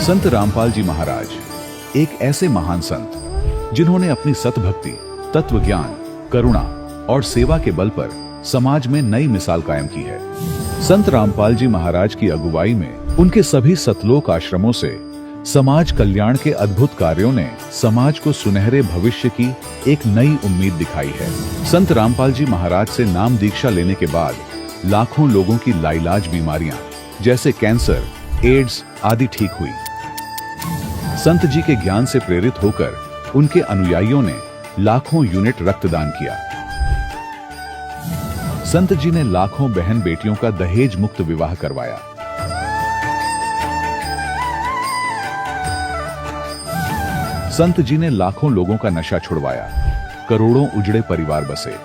संत रामपाल जी महाराज एक ऐसे महान संत जिन्होंने अपनी सतभक्ति, तत्व ज्ञान, करुणा और सेवा के बल पर समाज में नई मिसाल कायम की है। संत रामपाल जी महाराज की अगुवाई में उनके सभी सतलोक आश्रमों से समाज कल्याण के अद्भुत कार्यों ने समाज को सुनहरे भविष्य की एक नई उम्मीद दिखाई है। संत रामपाल जी महाराज से नाम दीक्षा लेने के बाद लाखों लोगों की लाइलाज बीमारियां जैसे कैंसर, एड्स आदि ठीक हुई। संत जी के ज्ञान से प्रेरित होकर उनके अनुयायियों ने लाखों यूनिट रक्तदान किया। संत जी ने लाखों बहन बेटियों का दहेज मुक्त विवाह करवाया। संत जी ने लाखों लोगों का नशा छुड़वाया, करोड़ों उजड़े परिवार बसे।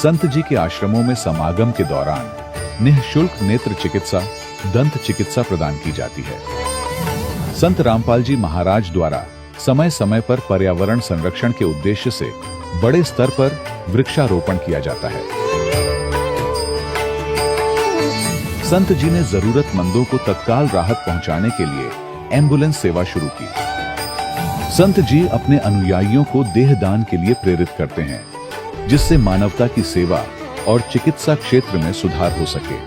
संत जी के आश्रमों में समागम के दौरान निःशुल्क नेत्र चिकित्सा, दंत चिकित्सा प्रदान की जाती है। संत रामपाल जी महाराज द्वारा समय समय पर पर्यावरण संरक्षण के उद्देश्य से बड़े स्तर पर वृक्षारोपण किया जाता है। संत जी ने जरूरतमंदों को तत्काल राहत पहुंचाने के लिए एम्बुलेंस सेवा शुरू की। संत जी अपने अनुयायियों को देहदान के लिए प्रेरित करते हैं, जिससे मानवता की सेवा और चिकित्सा क्षेत्र में सुधार हो सके।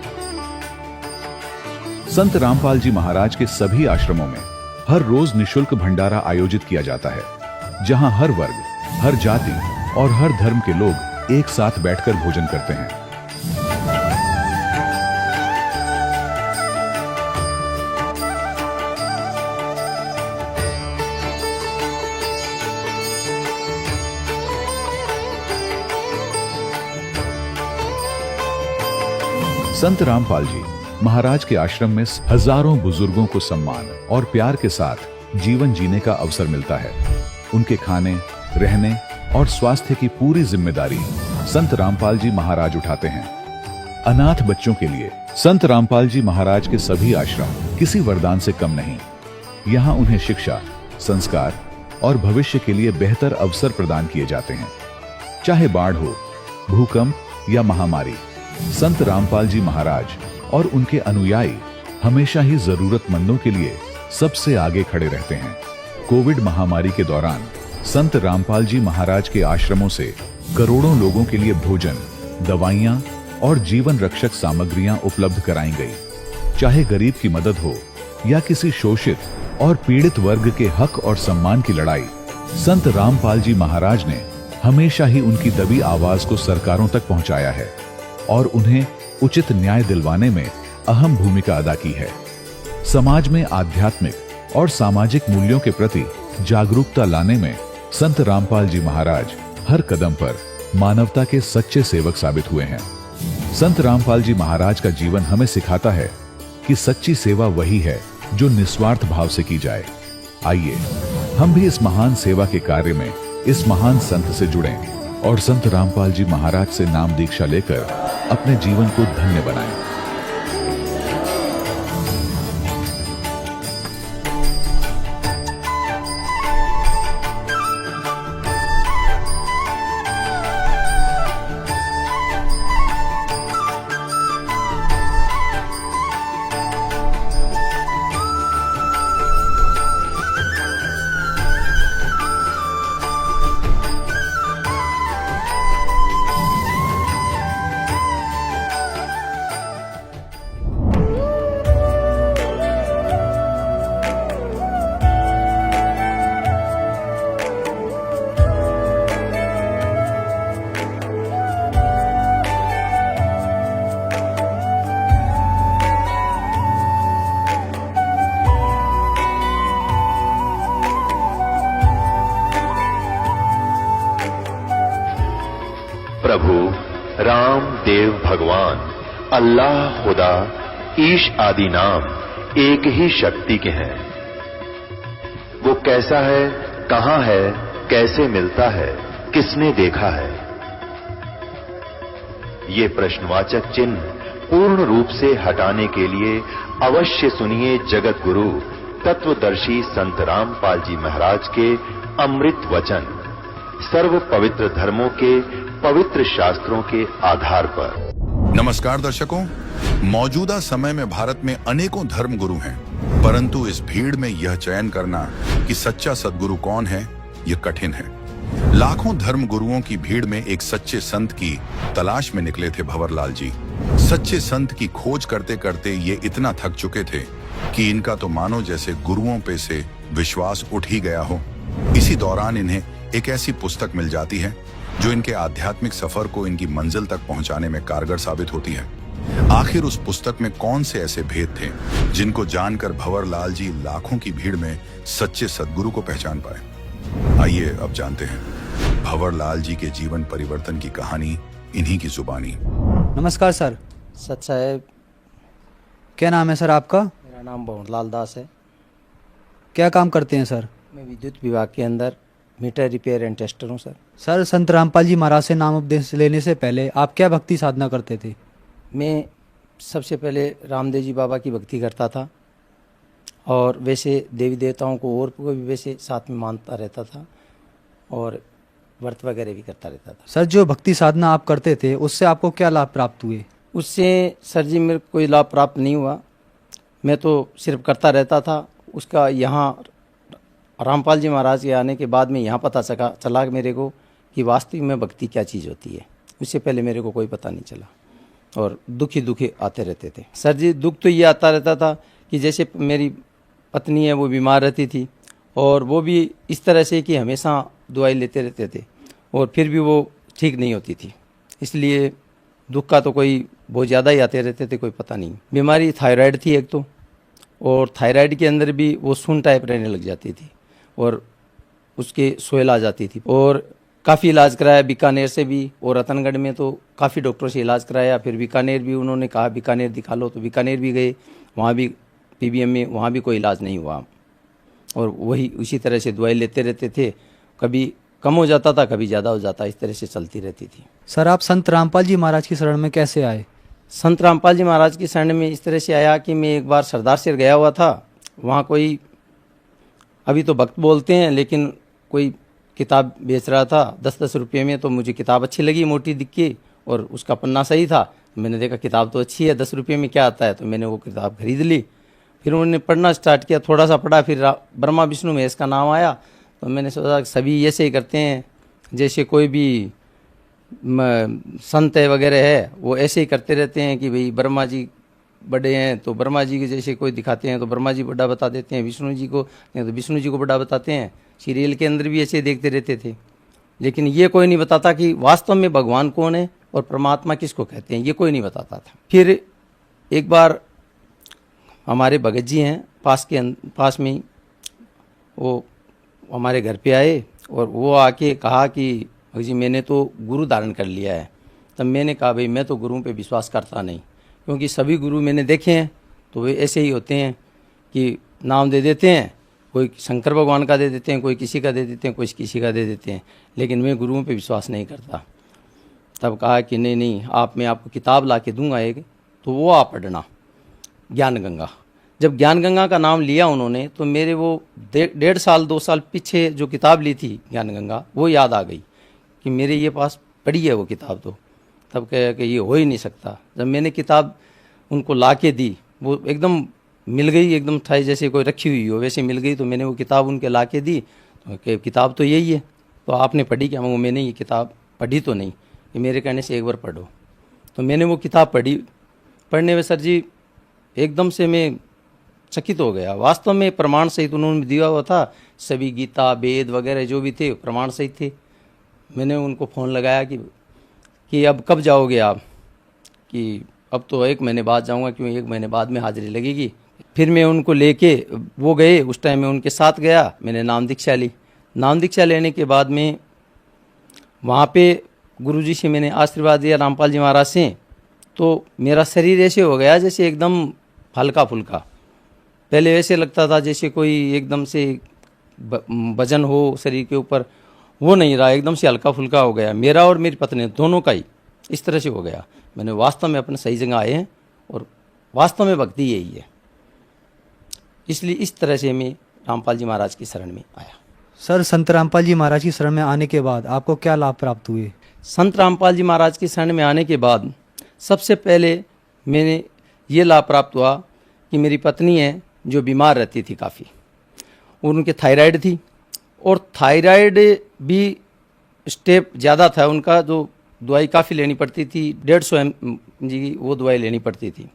संत रामपाल जी महाराज के सभी आश्रमों में हर रोज निःशुल्क भंडारा आयोजित किया जाता है, जहां हर वर्ग, हर जाति और हर धर्म के लोग एक साथ बैठकर भोजन करते हैं। संत रामपाल जी महाराज के आश्रम में हजारों बुजुर्गों को सम्मान और प्यार के साथ जीवन जीने का अवसर मिलता है। उनके खाने, रहने और स्वास्थ्य की पूरी जिम्मेदारी संत रामपाल जी महाराज उठाते हैं। अनाथ बच्चों के लिए संत रामपाल जी महाराज के सभी आश्रम किसी वरदान से कम नहीं। यहाँ उन्हें शिक्षा, संस्कार और भविष्य के लिए बेहतर अवसर प्रदान किए जाते हैं। चाहे बाढ़ हो, भूकंप या महामारी, संत रामपाल जी महाराज और उनके अनुयायी हमेशा ही जरूरतमंदों के लिए सबसे आगे खड़े रहते हैं। कोविड महामारी के दौरान संत रामपाल जी महाराज के आश्रमों से करोड़ों लोगों के लिए भोजन, दवाइयां और जीवन रक्षक सामग्रियां उपलब्ध कराई गई। चाहे गरीब की मदद हो या किसी शोषित और पीड़ित वर्ग के हक और सम्मान की लड़ाई, संत रामपाल जी महाराज ने हमेशा ही उनकी दबी आवाज को सरकारों तक पहुंचाया है और उन्हें उचित न्याय दिलवाने में अहम भूमिका अदा की है। समाज में आध्यात्मिक और सामाजिक मूल्यों के प्रति जागरूकता लाने में संत रामपाल जी महाराज हर कदम पर मानवता के सच्चे सेवक साबित हुए हैं। संत रामपाल जी महाराज का जीवन हमें सिखाता है कि सच्ची सेवा वही है जो निस्वार्थ भाव से की जाए। आइए हम भी इस महान सेवा के कार्य में इस महान संत से जुड़ें और संत रामपाल जी महाराज से नाम दीक्षा लेकर अपने जीवन को धन्य बनाएं। प्रभु राम देव भगवान अल्लाह खुदा ईश आदि नाम एक ही शक्ति के हैं। वो कैसा है, कहां है, कैसे मिलता है, किसने देखा है? ये प्रश्नवाचक चिन्ह पूर्ण रूप से हटाने के लिए अवश्य सुनिए जगत गुरु तत्वदर्शी संत रामपाल जी महाराज के अमृत वचन, सर्व पवित्र धर्मों के पवित्र शास्त्रों के आधार पर। नमस्कार दर्शकों, मौजूदा समय में भारत में अनेकों धर्म गुरु हैं, परंतु इस भीड़ में यह चयन करना कि सच्चा सद्गुरु कौन है, यह कठिन है। लाखों धर्म गुरुओं की भीड़ में एक सच्चे संत की तलाश में निकले थे भंवरलाल जी। सच्चे संत की खोज करते करते ये इतना थक चुके थे कि इनका तो मानो जैसे गुरुओं पे से विश्वास उठ ही गया हो। इसी दौरान इन्हें एक ऐसी पुस्तक मिल जाती है जो इनके आध्यात्मिक सफर को इनकी मंजिल तक पहुंचाने में कारगर साबित होती है। आखिर उस पुस्तक में कौन से ऐसे भेद थे जिनको जानकर भंवरलाल जी लाखों की भीड़ में सच्चे सद्गुरु को पहचान पाए। आइए अब जानते हैं भंवरलाल जी के जीवन परिवर्तन की कहानी इन्हीं की जुबानी। नमस्कार सर। सच साहेब, क्या नाम है सर आपका? मेरा नाम भंवरलाल दास है। क्या काम करते हैं सर? मैं विद्युत विभाग के अंदर मीटर रिपेयर एंड टेस्टर हूँ सर। सर, संत रामपाल जी महाराज से नाम उपदेश लेने से पहले आप क्या भक्ति साधना करते थे? मैं सबसे पहले रामदेव जी बाबा की भक्ति करता था और वैसे देवी देवताओं को और को भी वैसे साथ में मानता रहता था और व्रत वगैरह भी करता रहता था। सर, जो भक्ति साधना आप करते थे उससे आपको क्या लाभ प्राप्त हुए? उससे सर जी मेरे को कोई लाभ प्राप्त नहीं हुआ। मैं तो सिर्फ करता रहता था। उसका यहाँ रामपाल जी महाराज के आने के बाद में यहाँ पता चला मेरे को कि वास्तविक में भक्ति क्या चीज़ होती है। उससे पहले मेरे को कोई पता नहीं चला और दुख ही आते रहते थे। सर जी, दुख तो ये आता रहता था कि जैसे मेरी पत्नी है वो बीमार रहती थी और वो भी इस तरह से कि हमेशा दवाई लेते रहते थे और फिर भी वो ठीक नहीं होती थी। इसलिए दुख का तो कोई बहुत ज़्यादा ही आते रहते थे, कोई पता नहीं। बीमारी थायराइड थी एक तो, और थायराइड के अंदर भी वो सुन टाइप रहने लग जाती थी और उसके सोयल आ जाती थी। और काफ़ी इलाज कराया बीकानेर से भी, और रतनगढ़ में तो काफ़ी डॉक्टरों से इलाज कराया। फिर बीकानेर भी उन्होंने कहा बीकानेर दिखा लो, तो बीकानेर भी गए, वहाँ भी पीबीएम में, वहाँ भी कोई इलाज नहीं हुआ। और वही उसी तरह से दवाई लेते रहते थे, कभी कम हो जाता था कभी ज़्यादा हो जाता, इस तरह से चलती रहती थी। सर, आप संत रामपाल जी महाराज की शरण में कैसे आए? संत रामपाल जी महाराज की शरण में इस तरह से आया कि मैं एक बार सरदार सिर गया हुआ था। वहाँ कोई, अभी तो भक्त बोलते हैं, लेकिन कोई किताब बेच रहा था 10-10 रुपये में। तो मुझे किताब अच्छी लगी, मोटी दिख के, और उसका पन्ना सही था। मैंने देखा किताब तो अच्छी है, 10 रुपये में क्या आता है, तो मैंने वो किताब खरीद ली। फिर उन्होंने पढ़ना स्टार्ट किया, थोड़ा सा पढ़ा, फिर ब्रह्मा विष्णु महेश का नाम आया। तो मैंने सोचा सभी ऐसे ही करते हैं, जैसे कोई भी संत है वगैरह है वो ऐसे ही करते रहते हैं कि भाई ब्रह्मा जी बड़े हैं तो ब्रह्मा जी के जैसे कोई दिखाते हैं तो ब्रह्मा जी बड़ा बता देते हैं, विष्णु जी को नहीं तो विष्णु जी को बड़ा बताते हैं। सीरियल के अंदर भी ऐसे देखते रहते थे, लेकिन ये कोई नहीं बताता कि वास्तव में भगवान कौन है और परमात्मा किसको कहते हैं, ये कोई नहीं बताता था। फिर एक बार हमारे भगत जी हैं पास में ही, वो हमारे घर पे आए और वो आके कहा कि भगत जी मैंने तो गुरु धारण कर लिया है। तब मैंने कहा भाई मैं तो गुरुओं पे विश्वास करता नहीं, क्योंकि सभी गुरु मैंने देखे हैं तो वे ऐसे ही होते हैं कि नाम दे देते हैं, कोई शंकर भगवान का दे देते हैं, कोई किसी का दे देते हैं, कोई किसी का दे देते हैं, लेकिन मैं गुरुओं पे विश्वास नहीं करता। तब कहा कि नहीं मैं आपको किताब ला के दूँगा एक, तो वो आप पढ़ना, ज्ञान गंगा। जब ज्ञान गंगा का नाम लिया उन्होंने तो मेरे वो 1.5-2 साल पीछे जो किताब ली थी ज्ञान गंगा, वो याद आ गई कि मेरे ये पास पढ़ी है वो किताब। तो तब कहा कि ये हो ही नहीं सकता। जब मैंने किताब उनको ला के दी, वो एकदम मिल गई, एकदम था जैसे कोई रखी हुई हो वैसे मिल गई। तो मैंने वो किताब उनके ला के दी, तो किताब तो यही है, तो आपने पढ़ी क्या? मैंने ये किताब पढ़ी तो नहीं, ये मेरे कहने से एक बार पढ़ो। तो मैंने वो किताब पढ़ी। पढ़ने में सर जी एकदम से मैं चकित हो गया। वास्तव में प्रमाण सहित उन्होंने दिया हुआ था, सभी गीता वेद वगैरह जो भी थे प्रमाण सहित थे। मैंने उनको फ़ोन लगाया कि अब कब जाओगे आप? कि अब तो 1 महीने बाद जाऊंगा, क्योंकि 1 महीने बाद में हाजिरी लगेगी। फिर मैं उनको लेके वो गए, उस टाइम मैं उनके साथ गया, मैंने नाम दीक्षा ली। नाम दीक्षा लेने के बाद में वहाँ पे गुरुजी से मैंने आशीर्वाद दिया रामपाल जी महाराज से। तो मेरा शरीर ऐसे हो गया जैसे एकदम हल्का फुल्का। पहले ऐसे लगता था जैसे कोई एकदम से वजन हो शरीर के ऊपर, वो नहीं रहा, एकदम से हल्का फुल्का हो गया। मेरा और मेरी पत्नी दोनों का ही इस तरह से हो गया। मैंने वास्तव में अपने सही जगह आए हैं और वास्तव में भक्ति यही है। इसलिए इस तरह से मैं रामपाल जी महाराज की शरण में आया। सर, संत रामपाल जी महाराज की शरण में आने के बाद आपको क्या लाभ प्राप्त हुए? संत रामपाल जी महाराज की शरण में आने के बाद सबसे पहले मैंने ये लाभ प्राप्त हुआ कि मेरी पत्नी है जो बीमार रहती थी काफ़ी, और उनके थायराइड थी, और थायराइड भी स्टेप ज़्यादा था उनका, जो दवाई काफ़ी लेनी पड़ती थी, 150 mg की वो दवाई लेनी पड़ती थी।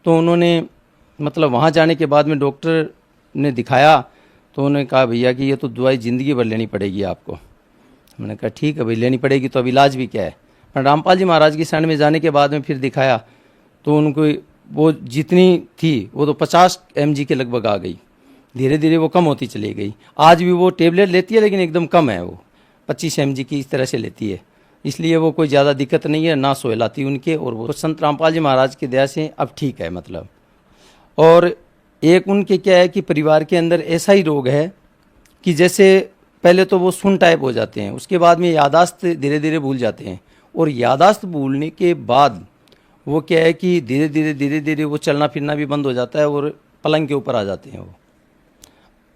तो उन्होंने मतलब वहाँ जाने के बाद में डॉक्टर ने दिखाया, तो उन्होंने कहा भैया कि ये तो दवाई ज़िंदगी भर लेनी पड़ेगी आपको। मैंने कहा ठीक है भाई, लेनी पड़ेगी तो अब इलाज भी क्या है। पर रामपाल जी महाराज की शरण में जाने के बाद में फिर दिखाया तो उनको वो जितनी थी वो तो 50 mg के लगभग आ गई, धीरे धीरे वो कम होती चली गई। आज भी वो टेबलेट लेती है लेकिन एकदम कम है, वो 25 mg की इस तरह से लेती है, इसलिए वो कोई ज़्यादा दिक्कत नहीं है, ना सोहलाती उनके, और वो संत रामपाल जी महाराज की दया से अब ठीक है मतलब। और एक उनके क्या है कि परिवार के अंदर ऐसा ही रोग है कि जैसे पहले तो वो सुन टाइप हो जाते हैं, उसके बाद में यादाश्त धीरे धीरे भूल जाते हैं, और यादाश्त भूलने के बाद वो क्या है कि धीरे धीरे वो चलना फिरना भी बंद हो जाता है, और पलंग के ऊपर आ जाते हैं। वो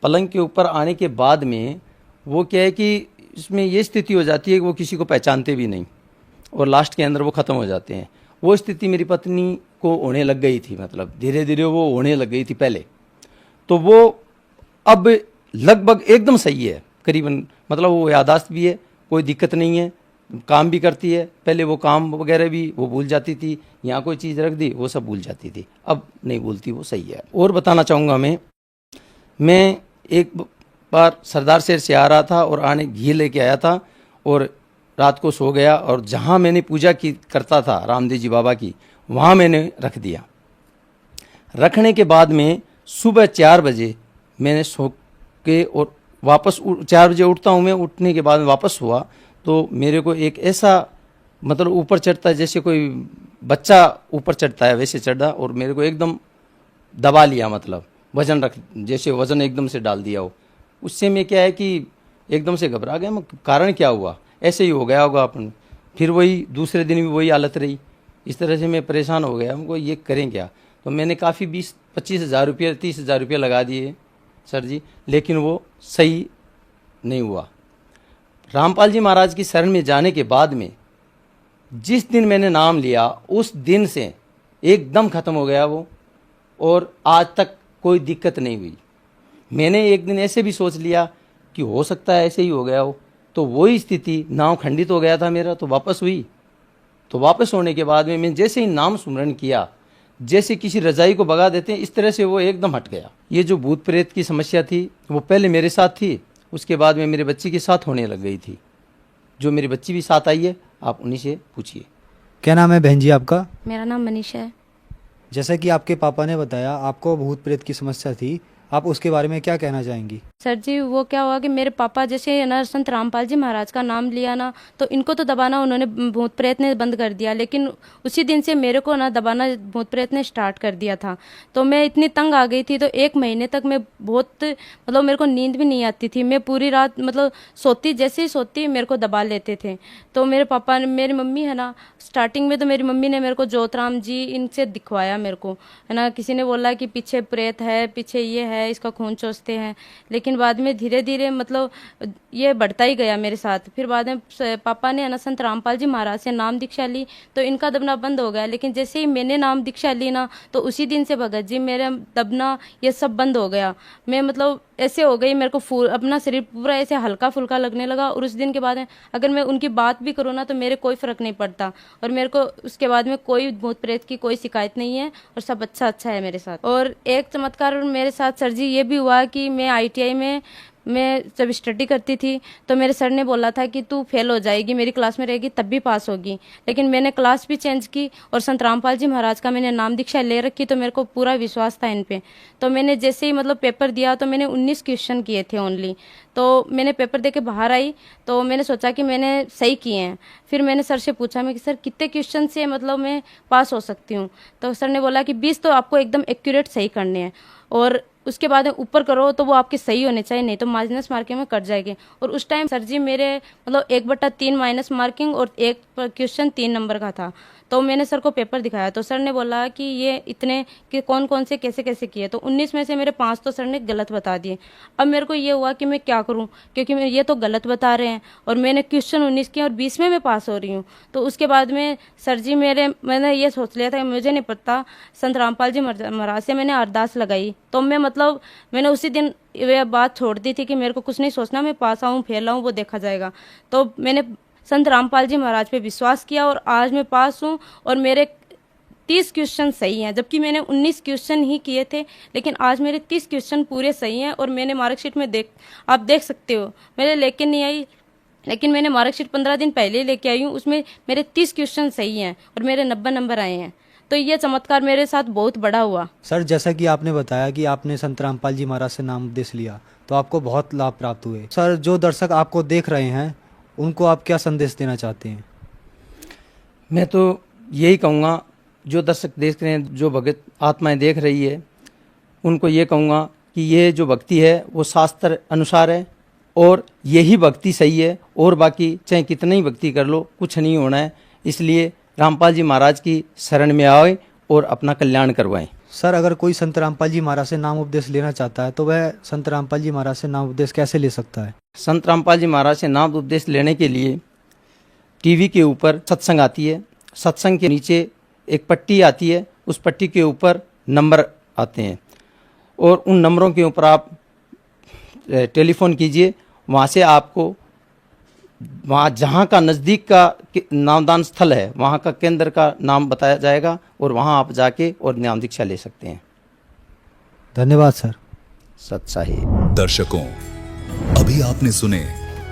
पलंग के ऊपर आने के बाद में वो क्या है कि इसमें ये स्थिति हो जाती है कि वो किसी को पहचानते भी नहीं, और लास्ट के अंदर वो ख़त्म हो जाते हैं। वो स्थिति मेरी पत्नी को होने लग गई थी, मतलब धीरे धीरे वो होने लग गई थी पहले। तो वो अब लगभग एकदम सही है करीबन, मतलब वो यादाश्त भी है, कोई दिक्कत नहीं है, काम भी करती है। पहले वो काम वगैरह भी वो भूल जाती थी, यहाँ कोई चीज़ रख दी वो सब भूल जाती थी, अब नहीं भूलती, वो सही है। और बताना चाहूँगा मैं एक बार सरदार शहर से आ रहा था और आने घी लेके आया था, और रात को सो गया, और जहाँ मैंने पूजा की करता था रामदेव जी बाबा की, वहाँ मैंने रख दिया। रखने के बाद में सुबह 4 बजे मैंने सो के और वापस 4 बजे उठता हूँ मैं, उठने के बाद में वापस हुआ तो मेरे को एक ऐसा मतलब ऊपर चढ़ता है जैसे कोई बच्चा ऊपर चढ़ता है वैसे चढ़ा, और मेरे को एकदम दबा लिया, मतलब वजन रख जैसे वजन एकदम से डाल दिया हो। उससे मैं क्या है कि एकदम से घबरा गया, मैं कारण क्या हुआ, ऐसे ही हो गया होगा अपन। फिर वही दूसरे दिन भी वही हालत रही, इस तरह से मैं परेशान हो गया, हमको ये करें क्या। तो मैंने काफ़ी 20-25 हज़ार रुपये 30 हज़ार रुपये लगा दिए सर जी, लेकिन वो सही नहीं हुआ। रामपाल जी महाराज की शरण में जाने के बाद में जिस दिन मैंने नाम लिया उस दिन से एकदम ख़त्म हो गया वो, और आज तक कोई दिक्कत नहीं हुई। मैंने एक दिन ऐसे भी सोच लिया कि हो सकता है ऐसे ही हो गया हो, तो वही स्थिति नाम खंडित हो गया था मेरा, तो वापस हुई। तो वापस होने के बाद में मैं जैसे ही नाम सुमरण किया, जैसे किसी रजाई को भगा देते हैं इस तरह से वो एकदम हट गया। ये जो भूत प्रेत की समस्या थी वो पहले मेरे साथ थी, उसके बाद में मेरे बच्चे के साथ होने लग गई थी। जो मेरी बच्ची भी साथ आई है, आप उन्हीं से पूछिए। क्या नाम है बहन जी आपका? मेरा नाम मनीषा है। जैसा कि आपके पापा ने बताया आपको भूत प्रेत की समस्या थी, आप उसके बारे में क्या कहना चाहेंगी? सर जी वो क्या हुआ कि मेरे पापा जैसे ना संत रामपाल जी महाराज का नाम लिया ना, तो इनको तो दबाना उन्होंने भूत प्रेत ने बंद कर दिया, लेकिन उसी दिन से मेरे को ना दबाना भूत प्रेत ने स्टार्ट कर दिया था। तो मैं इतनी तंग आ गई थी, तो 1 महीने तक मैं बहुत मतलब मेरे को नींद भी नहीं आती थी, मैं पूरी रात मतलब सोती, जैसे ही सोती मेरे को दबा लेते थे। तो मेरे पापा ने, मेरी मम्मी है ना, स्टार्टिंग में तो मेरी मम्मी ने मेरे को ज्योतराम जी इनसे दिखवाया मेरे को, है ना, किसी ने बोला कि पीछे प्रेत है, पीछे ये है, इसका खून चूसते हैं, लेकिन बाद में धीरे धीरे मतलब ये बढ़ता ही गया मेरे साथ। फिर बाद में पापा ने है ना संत रामपाल जी महाराज से नाम दीक्षा ली, तो इनका दबना बंद हो गया। लेकिन जैसे ही मैंने नाम दीक्षा ली ना, तो उसी दिन से भगत जी मेरा दबना ये सब बंद हो गया। मैं मतलब ऐसे हो गई, मेरे को अपना शरीर पूरा ऐसे हल्का फुल्का लगने लगा, और उस दिन के बाद में अगर मैं उनकी बात भी करूँ ना तो मेरे कोई फर्क नहीं पड़ता, और मेरे को उसके बाद में कोई भूत प्रेत की कोई शिकायत नहीं है, और सब अच्छा है मेरे साथ। और एक चमत्कार मेरे साथ सर जी ये भी हुआ कि मैं ITI में मैं जब स्टडी करती थी तो मेरे सर ने बोला था कि तू फेल हो जाएगी, मेरी क्लास में रहेगी तब भी पास होगी। लेकिन मैंने क्लास भी चेंज की और संत रामपाल जी महाराज का मैंने नाम दीक्षा ले रखी, तो मेरे को पूरा विश्वास था इन पे। तो मैंने जैसे ही मतलब पेपर दिया तो मैंने 19 क्वेश्चन किए थे ओनली। तो मैंने पेपर दे के बाहर आई तो मैंने सोचा कि मैंने सही किए हैं। फिर मैंने सर से पूछा मैं कि सर कितने क्वेश्चन से मतलब मैं पास हो सकती हूँ। तो सर ने बोला कि 20 तो आपको एकदम एक्यूरेट सही करने हैं, और उसके बाद ऊपर करो तो वो आपके सही होने चाहिए, नहीं तो माइनस मार्किंग में कट जाएगी। और उस टाइम सर जी मेरे मतलब 1/3 माइनस मार्किंग और एक क्वेश्चन 3 नंबर का था। तो मैंने सर को पेपर दिखाया तो सर ने बोला कि ये इतने कि कौन कौन से कैसे कैसे किए, तो 19 में से मेरे 5 तो सर ने गलत बता दिए। अब मेरे को ये हुआ कि मैं क्या करूं, क्योंकि मैं ये तो गलत बता रहे हैं और मैंने क्वेश्चन 19 किया और 20 में मैं पास हो रही हूँ। तो उसके बाद में सर जी मैंने ये सोच लिया था कि मुझे नहीं पता, संत रामपाल जी महाराज से मैंने अरदास लगाई। तो मैं मतलब मैंने उसी दिन ये बात छोड़ दी थी कि मेरे को कुछ नहीं सोचना, मैं पास आऊँ फेल आऊँ वो देखा जाएगा। तो मैंने संत रामपाल जी महाराज पे विश्वास किया और आज मैं पास हूँ और मेरे 30 क्वेश्चन सही हैं, जबकि मैंने 19 क्वेश्चन ही किए थे, लेकिन आज मेरे 30 क्वेश्चन पूरे सही हैं। और मैंने मार्कशीट में आप देख सकते हो, मेरे लेके नहीं आई, लेकिन मैंने मार्कशीट 15 दिन पहले ही लेके आई हूँ, उसमें मेरे 30 क्वेश्चन सही हैं और मेरे 90 नंबर आए हैं। तो ये चमत्कार मेरे साथ बहुत बड़ा हुआ। सर जैसा कि आपने बताया कि आपने संत रामपाल जी महाराज से नाम उपदेश लिया तो आपको बहुत लाभ प्राप्त हुए। सर जो दर्शक आपको देख रहे हैं उनको आप क्या संदेश देना चाहते हैं? मैं तो यही कहूँगा, जो दर्शक देख रहे हैं, जो भगत आत्माएं देख रही है, उनको ये कहूँगा कि ये जो भक्ति है वो शास्त्र अनुसार है और यही भक्ति सही है, और बाकी चाहे कितना ही भक्ति कर लो कुछ नहीं होना है। इसलिए रामपाल जी महाराज की शरण में आए और अपना कल्याण करवाएं। सर अगर कोई संत रामपाल जी महाराज से नाम उपदेश लेना चाहता है तो वह संत रामपाल जी महाराज से नाम उपदेश कैसे ले सकता है? संत रामपाल जी महाराज से नाम उपदेश लेने के लिए टीवी के ऊपर सत्संग आती है, सत्संग के नीचे एक पट्टी आती है, उस पट्टी के ऊपर नंबर आते हैं और उन नंबरों के ऊपर आप टेलीफोन कीजिए। वहाँ से आपको वहाँ जहाँ का नज़दीक का नामदान स्थल है वहाँ का केंद्र का नाम बताया जाएगा और वहाँ आप जाके और नाम दीक्षा ले सकते हैं। धन्यवाद सर। सत्साही दर्शकों, अभी आपने सुने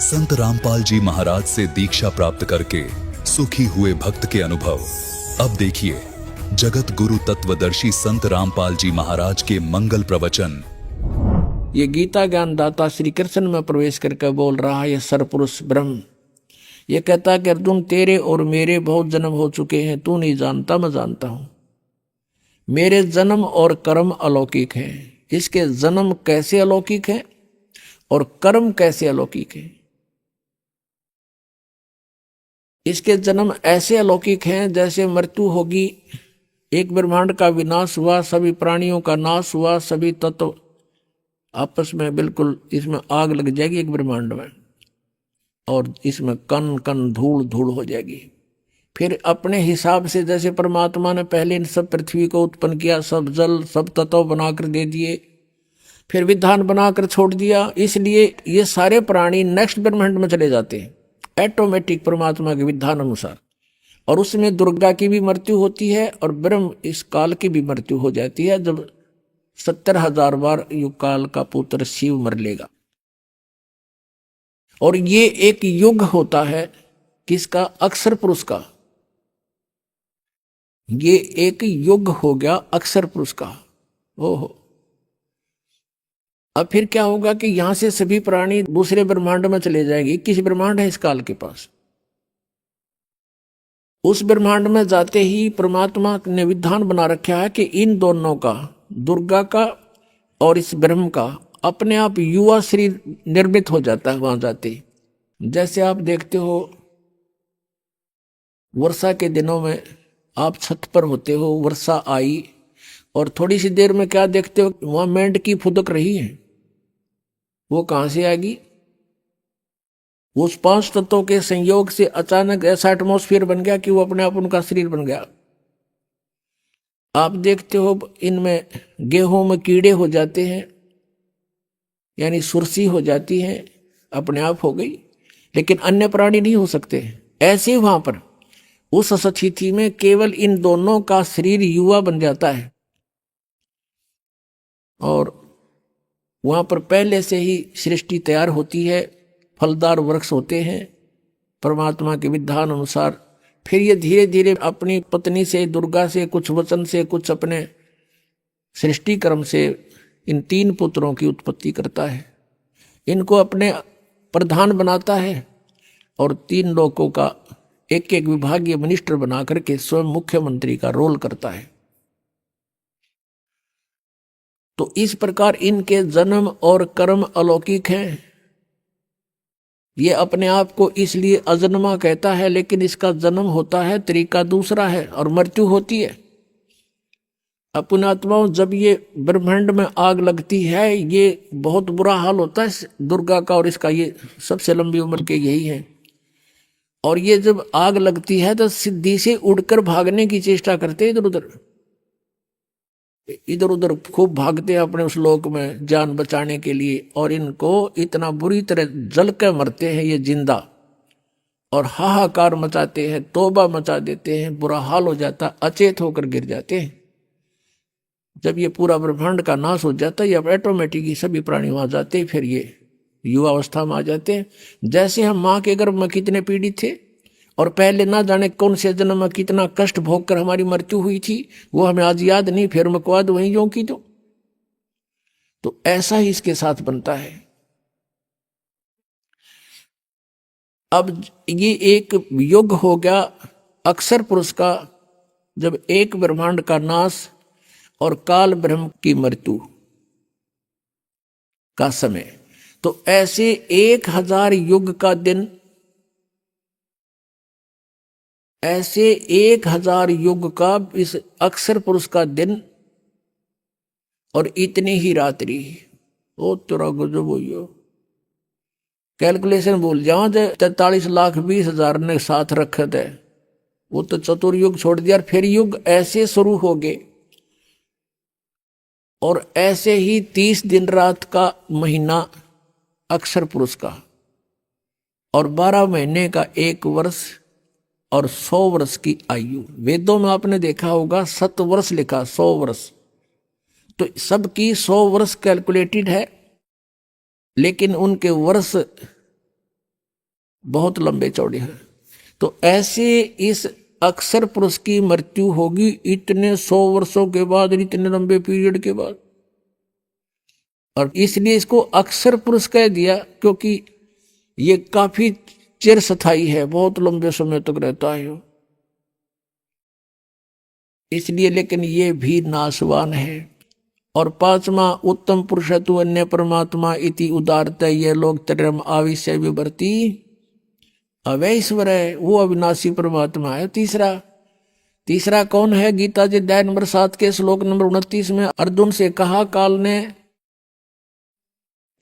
संत रामपाल जी महाराज से दीक्षा प्राप्त करके सुखी हुए भक्त के अनुभव। अब देखिए जगत गुरु तत्वदर्शी संत रामपाल जी महाराज के मंगल प्रवचन। ये गीता ज्ञान दाता श्री कृष्ण में प्रवेश करके बोल रहा है, ये सरपुरुष ब्रह्म। ये कहता है कि अर्जुन तेरे और मेरे बहुत जन्म हो चुके हैं, तू नहीं जानता मैं जानता हूं। मेरे जन्म और कर्म अलौकिक हैं। इसके जन्म कैसे अलौकिक है और कर्म कैसे अलौकिक है? इसके जन्म ऐसे अलौकिक हैं जैसे मृत्यु होगी, एक ब्रह्मांड का विनाश हुआ, सभी प्राणियों का नाश हुआ, सभी तत्व आपस में बिल्कुल इसमें आग लग जाएगी एक ब्रह्मांड में, और इसमें कण कण धूल धूल हो जाएगी। फिर अपने हिसाब से जैसे परमात्मा ने पहले इन सब पृथ्वी को उत्पन्न किया, सब जल सब तत्व बनाकर दे दिए, फिर विधान बनाकर छोड़ दिया, इसलिए ये सारे प्राणी नेक्स्ट ब्रह्मांड में चले जाते हैं ऑटोमेटिक परमात्मा के विधान अनुसार। और उसमें दुर्गा की भी मृत्यु होती है और ब्रह्म इस काल की भी मृत्यु हो जाती है, जब 70,000 बार युग काल का पुत्र शिव मर लेगा। और ये एक युग होता है किसका? अक्षर पुरुष का। ये एक युग हो गया अक्षर पुरुष का। ओहो, अब फिर क्या होगा कि यहां से सभी प्राणी दूसरे ब्रह्मांड में चले जाएंगे। 21 ब्रह्मांड है इस काल के पास। उस ब्रह्मांड में जाते ही परमात्मा ने विधान बना रखा है कि इन दोनों का, दुर्गा का और इस ब्रह्म का, अपने आप युवा शरीर निर्मित हो जाता है वहां जाते ही। जैसे आप देखते हो वर्षा के दिनों में आप छत पर होते हो, वर्षा आई और थोड़ी सी देर में क्या देखते हो, वहां मेंढकी फुदक रही है। वो कहां से आएगी? उस 5 तत्वों के संयोग से अचानक ऐसा एटमॉस्फेयर बन गया कि वो अपने आप उनका शरीर बन गया। आप देखते हो इनमें गेहूं में कीड़े हो जाते हैं, यानी सुरसी हो जाती है, अपने आप हो गई, लेकिन अन्य प्राणी नहीं हो सकते। ऐसे ही वहां पर उस स्थिति में केवल इन दोनों का शरीर युवा बन जाता है और वहां पर पहले से ही सृष्टि तैयार होती है, फलदार वृक्ष होते हैं परमात्मा के विधान अनुसार। फिर ये धीरे धीरे अपनी पत्नी से, दुर्गा से, कुछ वचन से, कुछ अपने सृष्टि क्रम से इन 3 पुत्रों की उत्पत्ति करता है। इनको अपने प्रधान बनाता है और 3 लोगों का एक एक विभागीय मिनिस्टर बना करके स्वयं मुख्यमंत्री का रोल करता है। तो इस प्रकार इनके जन्म और कर्म अलौकिक हैं। ये अपने आप को इसलिए अजन्मा कहता है, लेकिन इसका जन्म होता है तरीका दूसरा है और मृत्यु होती है। अपने आत्माओं, जब ये ब्रह्मांड में आग लगती है, ये बहुत बुरा हाल होता है दुर्गा का, और इसका ये सबसे लंबी उम्र के यही है। और ये जब आग लगती है तो सिद्धि से उड़कर भागने की चेष्टा करते इधर उधर खूब भागते हैं अपने उस लोक में जान बचाने के लिए, और इनको इतना बुरी तरह जल के मरते हैं ये जिंदा, और हाहाकार मचाते हैं, तौबा मचा देते हैं, बुरा हाल हो जाता, अचेत होकर गिर जाते हैं। जब ये पूरा ब्रह्मांड का नाश हो जाता है, ये ऑटोमेटिक ही सभी प्राणी वहां जाते हैं, फिर ये युवावस्था में आ जाते हैं। जैसे हम माँ के गर्भ में कितने पीड़ित थे, और पहले ना जाने कौन से जन्म में कितना कष्ट भोग कर हमारी मृत्यु हुई थी, वो हमें आज याद नहीं, फिर मकवाद वहीं जो की तो ऐसा ही इसके साथ बनता है। अब ये एक युग हो गया अक्षर पुरुष का, जब एक ब्रह्मांड का नाश और काल ब्रह्म की मृत्यु का समय, तो ऐसे 1000 युग का दिन, ऐसे 1000 युग का इस अक्षर पुरुष का दिन, और इतनी ही रात्रि। ओ तेरा गजब हो, कैलकुलेशन भूल जाओ, 43,20,000 ने साथ रखे थे, वो तो चतुर्युग छोड़ दिया, फिर युग ऐसे शुरू हो गए। और ऐसे ही 30 दिन रात का महीना अक्षर पुरुष का, और 12 महीने का 1 वर्ष, और 100 वर्ष की आयु। वेदों में आपने देखा होगा 7 वर्ष लिखा, 100 वर्ष, तो सबकी 100 वर्ष कैलकुलेटेड है, लेकिन उनके वर्ष बहुत लंबे चौड़े हैं। तो ऐसे इस अक्षर पुरुष की मृत्यु होगी इतने 100 वर्षों के बाद, इतने लंबे पीरियड के बाद। और इसलिए इसको अक्षर पुरुष कह दिया, क्योंकि ये काफी चिर स्थायी है, बहुत लंबे समय तक रहता है इसलिए, लेकिन ये भी नाशवान है। और 5वां उत्तम पुरुषत्व अन्य परमात्मा इति उदारता, ये लोग त्रयम आविष्य विवर्ती अवैश्वर है, वो अविनाशी परमात्मा है। तीसरा कौन है? गीता जी अध्याय नंबर 7 के श्लोक नंबर 29 में अर्जुन से कहा काल ने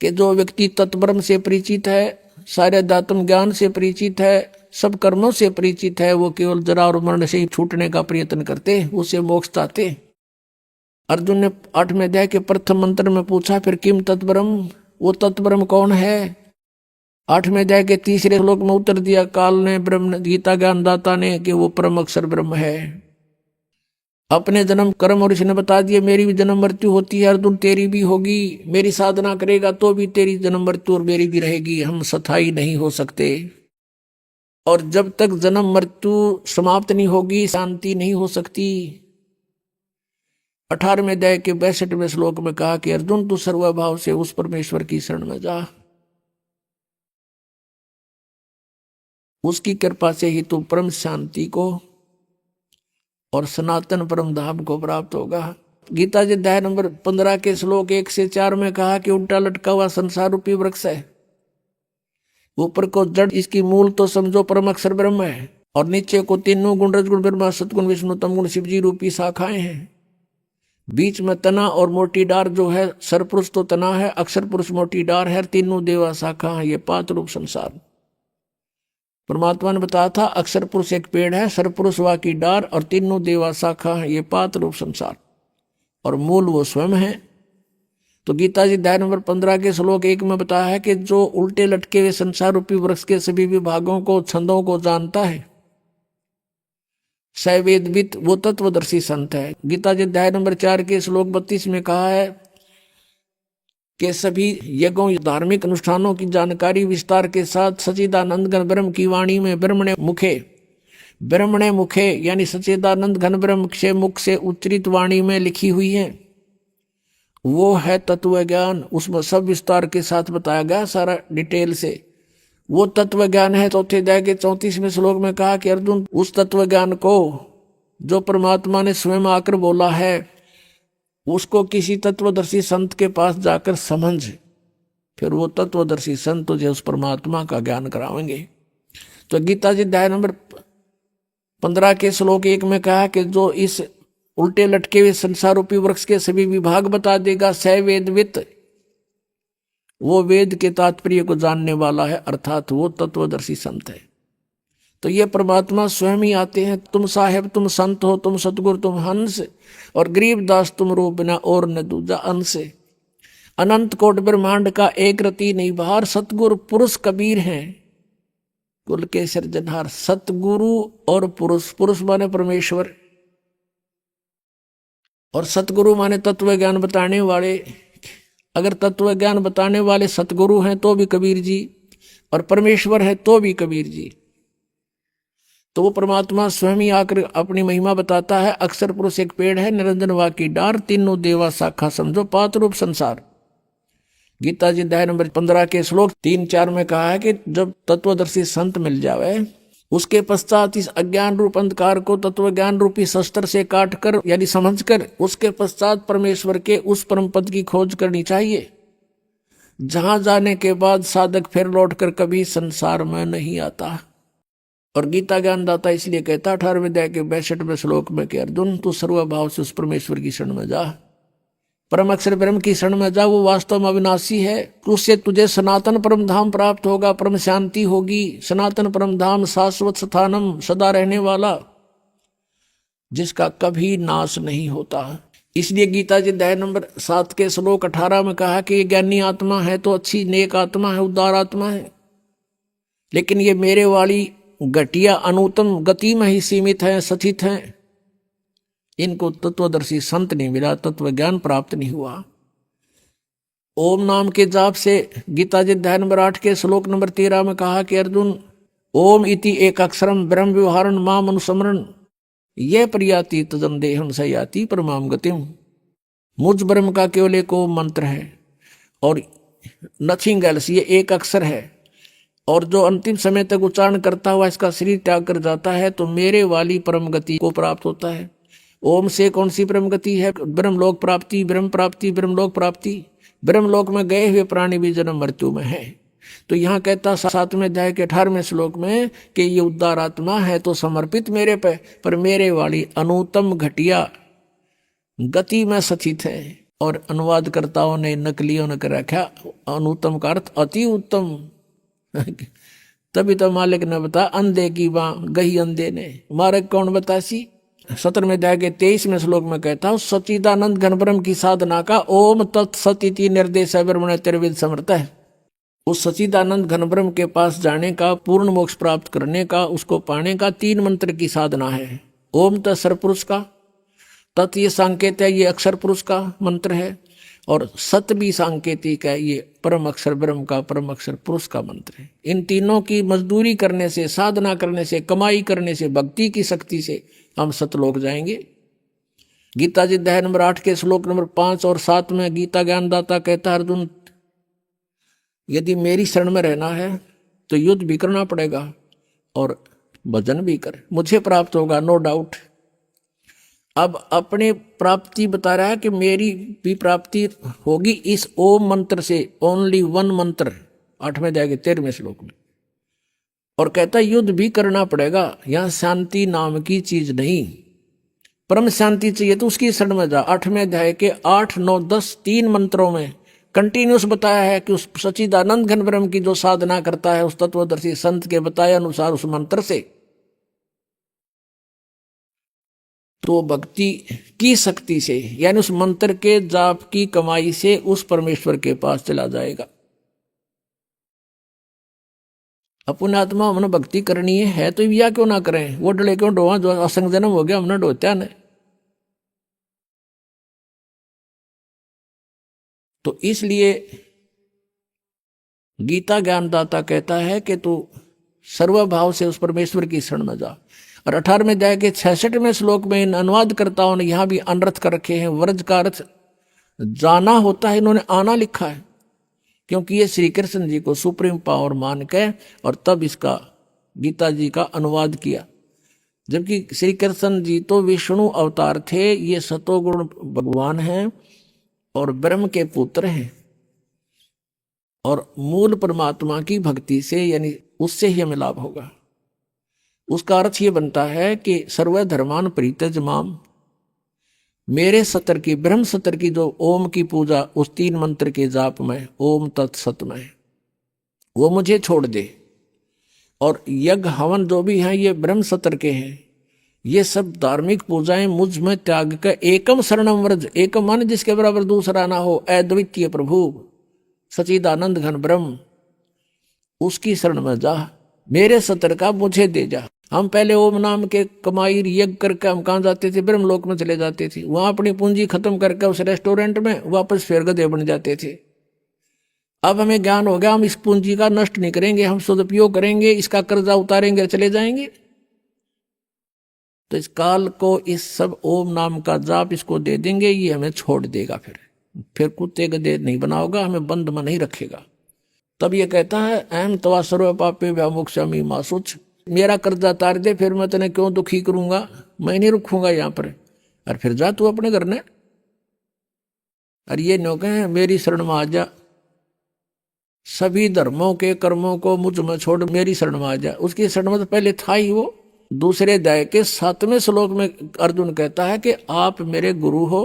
कि जो व्यक्ति तत्ब्रह्म से परिचित है, सारे दात्म ज्ञान से परिचित है, सब कर्मों से परिचित है, वो केवल जरा और मरण से ही छूटने का प्रयत्न करते, उसे मोक्ष चाहते। अर्जुन ने 8वें अध्याय के प्रथम मंत्र में पूछा, फिर किम तत्ब्रह्म, वो तत्ब्रह्म कौन है? 8वें अध्याय के 3रे श्लोक में उत्तर दिया काल ने, ब्रह्म गीता ज्ञानदाता ने, कि वो परम अक्षर ब्रह्म है। अपने जन्म कर्म और इसने बता दिया, मेरी भी जन्म मृत्यु होती है अर्जुन, तेरी भी होगी। मेरी साधना करेगा तो भी तेरी जन्म मृत्यु और मेरी भी रहेगी, हम स्थायी नहीं हो सकते। और जब तक जन्म मृत्यु समाप्त नहीं होगी, शांति नहीं हो सकती। 18वें अध्याय के 62वें श्लोक में कहा कि अर्जुन तू सर्वभाव से उस परमेश्वर की शरण में जा, उसकी कृपा से ही तू परम शांति को और सनातन परम धाम को प्राप्त होगा। गीता जी अध्याय नंबर 15 के श्लोक 1 से 4 में कहा कि उल्टा लटका हुआ संसार रूपी वृक्ष है, ऊपर को जड़, इसकी मूल तो समझो परम अक्षर ब्रह्म है, और नीचे को तीनों गुण रजगुण ब्रह्मा सतगुण विष्णु तमगुण शिवजी रूपी शाखाएं हैं। बीच में तना और मोटी डार जो है, सरपुरुष तो तना है, अक्षर पुरुष मोटी डार है, तीनों देवा शाखा है, ये 5 रूप संसार। परमात्मा ने बताया था अक्षर पुरुष एक पेड़ है, सरपुरुष वा की डार, और तीनों देवा शाखा है, ये 5 रूप संसार, और मूल वो स्वयं है। तो गीता जी अध्याय नंबर 15 के श्लोक 1 में बताया है कि जो उल्टे लटके हुए संसार रूपी वृक्ष के सभी विभागों को, छंदों को जानता है, सवेदवित, वो तत्वदर्शी संत है। गीता जी अध्याय नंबर 4 के श्लोक 32 में कहा है कि सभी यज्ञों धार्मिक अनुष्ठानों की जानकारी विस्तार के साथ सच्चिदानंद घन ब्रह्म की वाणी में ब्रह्मणे मुखे यानी सच्चिदानंद घन ब्रह्म से मुख से उच्चरित वाणी में लिखी हुई है, वो है तत्व ज्ञान। उसमें सब विस्तार के साथ बताया गया, सारा डिटेल से। वो तत्व ज्ञान है। 4 अध्याय के 34वें श्लोक में कहा कि अर्जुन उस तत्व ज्ञान को जो परमात्मा ने स्वयं आकर बोला है, उसको किसी तत्वदर्शी संत के पास जाकर समझ, फिर वो तत्वदर्शी संत तुझे उस परमात्मा का ज्ञान करावेंगे। तो गीता जी अध्याय नंबर 15 के श्लोक 1 में कहा कि जो इस उल्टे लटके हुए संसार रूपी वृक्ष के सभी विभाग बता देगा, स वेदवित, वो वेद के तात्पर्य को जानने वाला है, अर्थात वो तत्वदर्शी संत है। तो ये परमात्मा स्वयं ही आते हैं। तुम साहेब तुम संत हो, तुम सतगुरु तुम हंस, और गरीबदास तुम रूप बिना और न दूजा अंश। अनंत कोट ब्रह्मांड का एक रति नहीं बाहर, सतगुरु पुरुष कबीर हैं कुल के सृजनहार। सतगुरु और पुरुष, पुरुष माने परमेश्वर और सतगुरु माने तत्व ज्ञान बताने वाले। अगर तत्व ज्ञान बताने वाले सतगुरु हैं तो भी कबीर जी, और परमेश्वर है तो भी कबीर जी। तो वो परमात्मा स्वयं ही आकर अपनी महिमा बताता है। अक्षर पुरुष एक पेड़ है, निरंजन वा की डार, तीनों देवा शाखा समझो, पात रूप संसार। गीता जी अध्याय नंबर 15 के श्लोक 3-4 में कहा है कि जब तत्वदर्शी संत मिल जावे, उसके पश्चात इस अज्ञान रूप अंधकार को तत्व ज्ञान रूपी शस्त्र से काट कर यानी समझ कर, उसके पश्चात परमेश्वर के उस परम पद की खोज करनी चाहिए, जहां जाने के बाद साधक फिर लौटकर कभी संसार में नहीं आता। और गीता ज्ञानदाता इसलिए कहता 18वें अध्याय के 62वें श्लोक में कि अर्जुन तू सर्वभाव से उस परमेश्वर की शरण में जा, परम अक्षर ब्रह्म की शरण में जा, वो वास्तव में अविनाशी है। उससे तुझे सनातन परम धाम प्राप्त होगा, परम शांति होगी। सनातन परम धाम शाश्वत स्थानम, सदा रहने वाला, जिसका कभी नाश नहीं होता। इसलिए गीता जी अध्याय नंबर 7 के श्लोक 18 में कहा कि ये ज्ञानी आत्मा है तो अच्छी नेक आत्मा है, उदार आत्मा है, लेकिन ये मेरे वाली घटिया अनुत्तम गति में ही सीमित है, सचित हैं। इनको तत्वदर्शी संत नहीं मिला, तत्व ज्ञान प्राप्त नहीं हुआ। ओम नाम के जाप से गीता जी अध्याय नंबर 8 के श्लोक नंबर 13 में कहा कि अर्जुन ओम इति एक अक्षरम ब्रह्म व्यवहारण माम अनुस्मरण ये प्रयाति तजम देहम सयाति परमाम गतिम। मुझ ब्रह्म का केवल एक ओम मंत्र है और नथिंग एल्स, ये एक अक्षर है, और जो अंतिम समय तक उच्चारण करता हुआ इसका शरीर त्याग कर जाता है तो मेरे वाली परम गति को प्राप्त होता है। ओम से कौन सी परम गति है? ब्रह्मलोक प्राप्ति, ब्रह्म प्राप्ति, ब्रह्मलोक प्राप्ति। ब्रह्मलोक में गए हुए प्राणी भी जन्म मृत्यु में है। तो यहाँ कहता 7वें अध्याय के 18वें श्लोक में कि ये उद्धार आत्मा है तो समर्पित मेरे पे, पर मेरे वाली अनुत्तम घटिया गति में सचित है। और अनुवादकर्ताओं ने, नकलियों ने कर रखा अनुत्तम का अर्थ अति उत्तम। तभी तो मालिक ने बता अंधे की बाँ गही अंधे ने, मारक कौन बतासी। 17वें अध्याय के 23वें श्लोक में कहता हूँ सच्चिदानंद घन ब्रह्म की साधना का ओम तत्सति निर्देश ब्रह्मण त्रिविद समर्थ है। उस सच्चिदानंद घन ब्रह्म के पास जाने का, पूर्ण मोक्ष प्राप्त करने का, उसको पाने का 3 मंत्र की साधना है। ओम तत्सर पुरुष का, तत् ये सांकेत है, ये अक्षर पुरुष का मंत्र है, और सत भी सांकेतिक है, ये परम अक्षर ब्रह्म का, परम अक्षर पुरुष का मंत्र है। इन तीनों की मजदूरी करने से, साधना करने से, कमाई करने से, भक्ति की शक्ति से हम सतलोक जाएंगे। गीता जी अध्याय नंबर 8 के श्लोक नंबर 5 और 7 में गीता ज्ञानदाता कहता अर्जुन यदि मेरी शरण में रहना है तो युद्ध भी करना पड़ेगा और भजन भी कर, मुझे प्राप्त होगा, नो डाउट। अब अपने प्राप्ति बता रहा है कि मेरी भी प्राप्ति होगी इस ओम मंत्र से, ओनली 1 मंत्र, 8वें अध्याय के 13वें श्लोक में। और कहता युद्ध भी करना पड़ेगा, यहां शांति नाम की चीज नहीं, परम शांति चाहिए तो उसकी शरण में जा। 8वें अध्याय के 8, 9, 10 3 मंत्रों में कंटिन्यूस बताया है कि उस सच्चिदानंद घन ब्रह्म की जो साधना करता है उस तत्वदर्शी संत के बताए अनुसार उस मंत्र से, तो भक्ति की शक्ति से यानी उस मंत्र के जाप की कमाई से उस परमेश्वर के पास चला जाएगा। अपने आत्मा हमने भक्ति करनी है तो या क्यों ना करें, वो डले क्यों डोवा, जो असंग जन्म हो गया हमने डोत्या ने। तो इसलिए गीता ज्ञानदाता कहता है कि तू सर्वभाव से उस परमेश्वर की शरण में जा। और 18वें अध्याय के 66वें श्लोक में इन अनुवादकर्ताओं ने यहां भी अनर्थ कर रखे हैं। व्रज का अर्थ जाना होता है, इन्होंने आना लिखा है, क्योंकि ये श्री कृष्ण जी को सुप्रीम पावर मान के और तब इसका गीता जी का अनुवाद किया। जबकि श्री कृष्ण जी तो विष्णु अवतार थे, ये सतोगुण भगवान हैं और ब्रह्म के पुत्र हैं, और मूल परमात्मा की भक्ति से यानी उससे ही हमें लाभ होगा। उसका अर्थ ये बनता है कि सर्व धर्मान परित्यज माम, मेरे सत्र की, ब्रह्म सत्र की जो ओम की पूजा उस 3 मंत्र के जाप में, ओम तत्सत में, वो मुझे छोड़ दे। और यज्ञ हवन जो भी हैं ये ब्रह्म सत्र के हैं। ये सब धार्मिक पूजाएं मुझ में त्याग कर एकम शरणम व्रज, एक मन जिसके बराबर दूसरा ना हो, अद्वितीय प्रभु सचिदानंद घन ब्रह्म, उसकी शरण में जा, मेरे सत्र का मुझे दे जा। हम पहले ओम नाम के कमाई यज्ञ करके हम कहाँ जाते थे? ब्रह्मलोक में चले जाते थे। वहां अपनी पूंजी खत्म करके उस रेस्टोरेंट में वापस फिर गधे बन जाते थे। अब हमें ज्ञान हो गया, हम इस पूंजी का नष्ट नहीं करेंगे, हम सदुपयोग करेंगे, इसका कर्जा उतारेंगे, चले जाएंगे। तो इस काल को, इस सब ओम नाम का जाप इसको दे देंगे, ये हमें छोड़ देगा। फिर कुत्ते गधे नहीं बनाओगा, हमें बंद में नहीं रखेगा। तब ये कहता है अहम तवा सर्व पापे व्यामोक्षामि मा शुच, मेरा कर्जा तार दे, फिर मैं तेने क्यों दुखी करूंगा, मैं नहीं रुकूंगा यहाँ पर, और फिर जा तू अपने घर ने। और ये नो कहे मेरी शरण में आ जा, सभी धर्मों के कर्मों को मुझ में छोड़ मेरी शरण में आ जा। उसकी शरण में तो पहले था ही वो। दूसरे अध्याय के 7वें श्लोक में अर्जुन कहता है कि आप मेरे गुरु हो,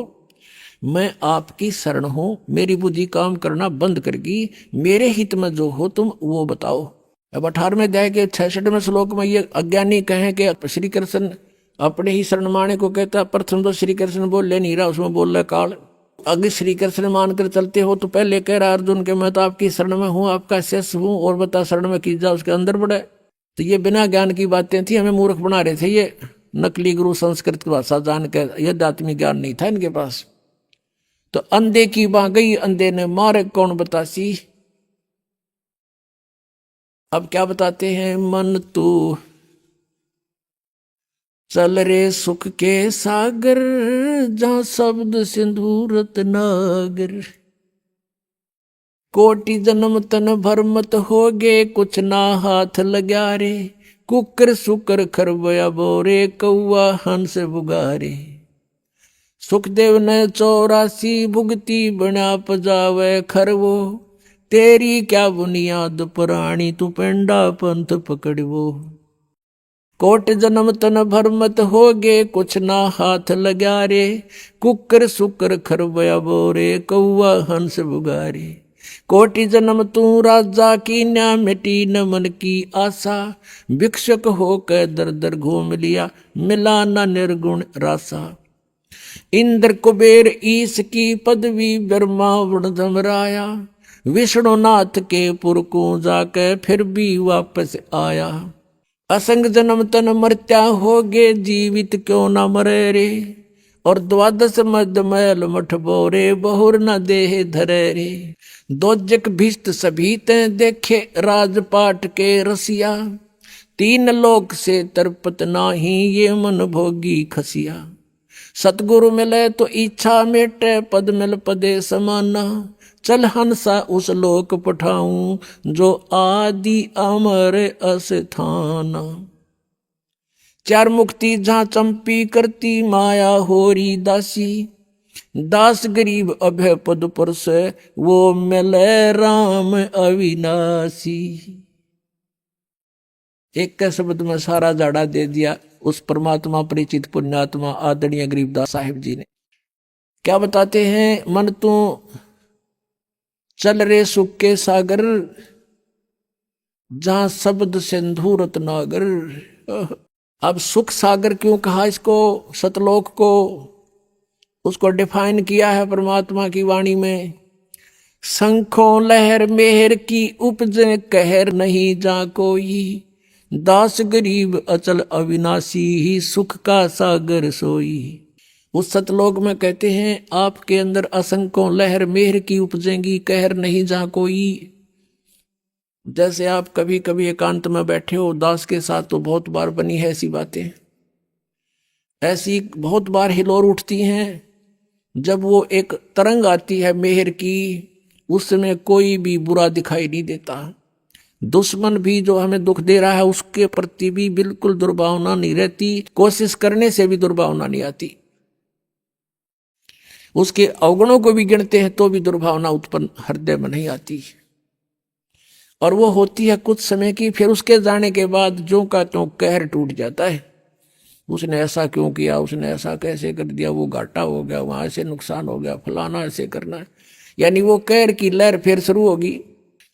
मैं आपकी शरण हूं, मेरी बुद्धि काम करना बंद करगी, मेरे हित में जो हो तुम वो बताओ। अब 18वें अध्याय के 66वें श्लोक में ये अज्ञानी कहें कि श्री कृष्ण अपने ही शरण माने को कहता, प्रथम तो श्री कृष्ण बोल ले नहीं रहा, उसमें बोल रहा काल। अगर श्री कृष्ण मानकर चलते हो तो पहले कह रहा अर्जुन के मैं तो आपकी शरण में हूँ, आपका शिष्य हूँ, और बता शरण में कीजा, उसके अंदर बढ़े। तो ये बिना ज्ञान की बातें थी, हमें मूर्ख बना रहे थे ये नकली गुरु, संस्कृत की भाषा जान के। यह आत्मिक ज्ञान नहीं था इनके पास। तो अंधे की बाँ गई, अंधे ने मारे कौन बतासी। अब क्या बताते हैं? मन तू चल रे सुख के सागर, जहां शब्द सिंधु रत्नागर, कोटि जन्म तन भर मत होगे, कुछ ना हाथ लग्या रे, कुकर सुकर खरबया बोरे, कौआ हंस बुगारे। सुखदेव ने 84 भुगती बना पजावे खरवो, तेरी क्या बुनियाद पुरानी, तू पेंडा पंथ पकड़वो। कोट जन्म तन भर मत होगे, कुछ ना हाथ लग्या रे, कुकर सुकर खरबया बोरे, कौआ हंस बुगारे। कोटि जन्म तू राजा की, न्या मिटी न मन की आशा, भिक्षक होकर दर दर घूम लिया, मिला न निर्गुण रासा। इंद्र कुबेर ईश की पदवी, ब्रह्मा वर्ण धमराया, विष्णुनाथ के पुर को जाके फिर भी वापस आया। असंग जन्म तन मर्त्या होगे, जीवित क्यों न मरे रे, और 12 मद मैल मठ बोरे, बहुर न देह धरे रे। दोजक भिष्ट सभी ते देखे, राजपाट के रसिया, 3 लोक से तरपत नाही, ये मन भोगी खसिया। सतगुरु मिले तो इच्छा मेटे, पद मिल पदे समाना, चल हंसा उस लोक पठाऊं, जो आदि अमर अस्थाना। 4 मुक्ति जहां चंपी करती, माया होरी दासी, दास गरीब अभय पद पर से, वो मिले राम अविनाशी। एक के शब्द में सारा जाड़ा दे दिया उस परमात्मा परिचित पुण्यात्मा आदरणीय गरीबदास साहिब जी ने। क्या बताते हैं? मन तू चल रे सुख के सागर, जहां शब्द सिंधु रत्नागर। अब सुख सागर क्यों कहा इसको, सतलोक को? उसको डिफाइन किया है परमात्मा की वाणी में। शंखों लहर मेहर की उपजे, कहर नहीं जा कोई, दास गरीब अचल अविनाशी, ही सुख का सागर सोई। उस सतलोक में कहते हैं आपके अंदर असंख्यों लहर मेहर की उपजेंगी, कहर नहीं जा कोई। जैसे आप कभी कभी एकांत में बैठे हो दास के साथ, तो बहुत बार बनी है ऐसी बातें। ऐसी बहुत बार हिलोर उठती हैं जब वो एक तरंग आती है मेहर की, उस समय कोई भी बुरा दिखाई नहीं देता। दुश्मन भी जो हमें दुख दे रहा है उसके प्रति भी बिल्कुल दुर्भावना नहीं रहती, कोशिश करने से भी दुर्भावना नहीं आती। उसके अवगुणों को भी गिनते हैं तो भी दुर्भावना उत्पन्न हृदय में नहीं आती, और वो होती है कुछ समय की। फिर उसके जाने के बाद जो का त्यों कहर टूट जाता है। उसने ऐसा क्यों किया, उसने ऐसा कैसे कर दिया, वो घाटा हो गया, वहां ऐसे नुकसान हो गया, फलाना ऐसे करना है, यानी वो कहर की लहर फिर शुरू होगी।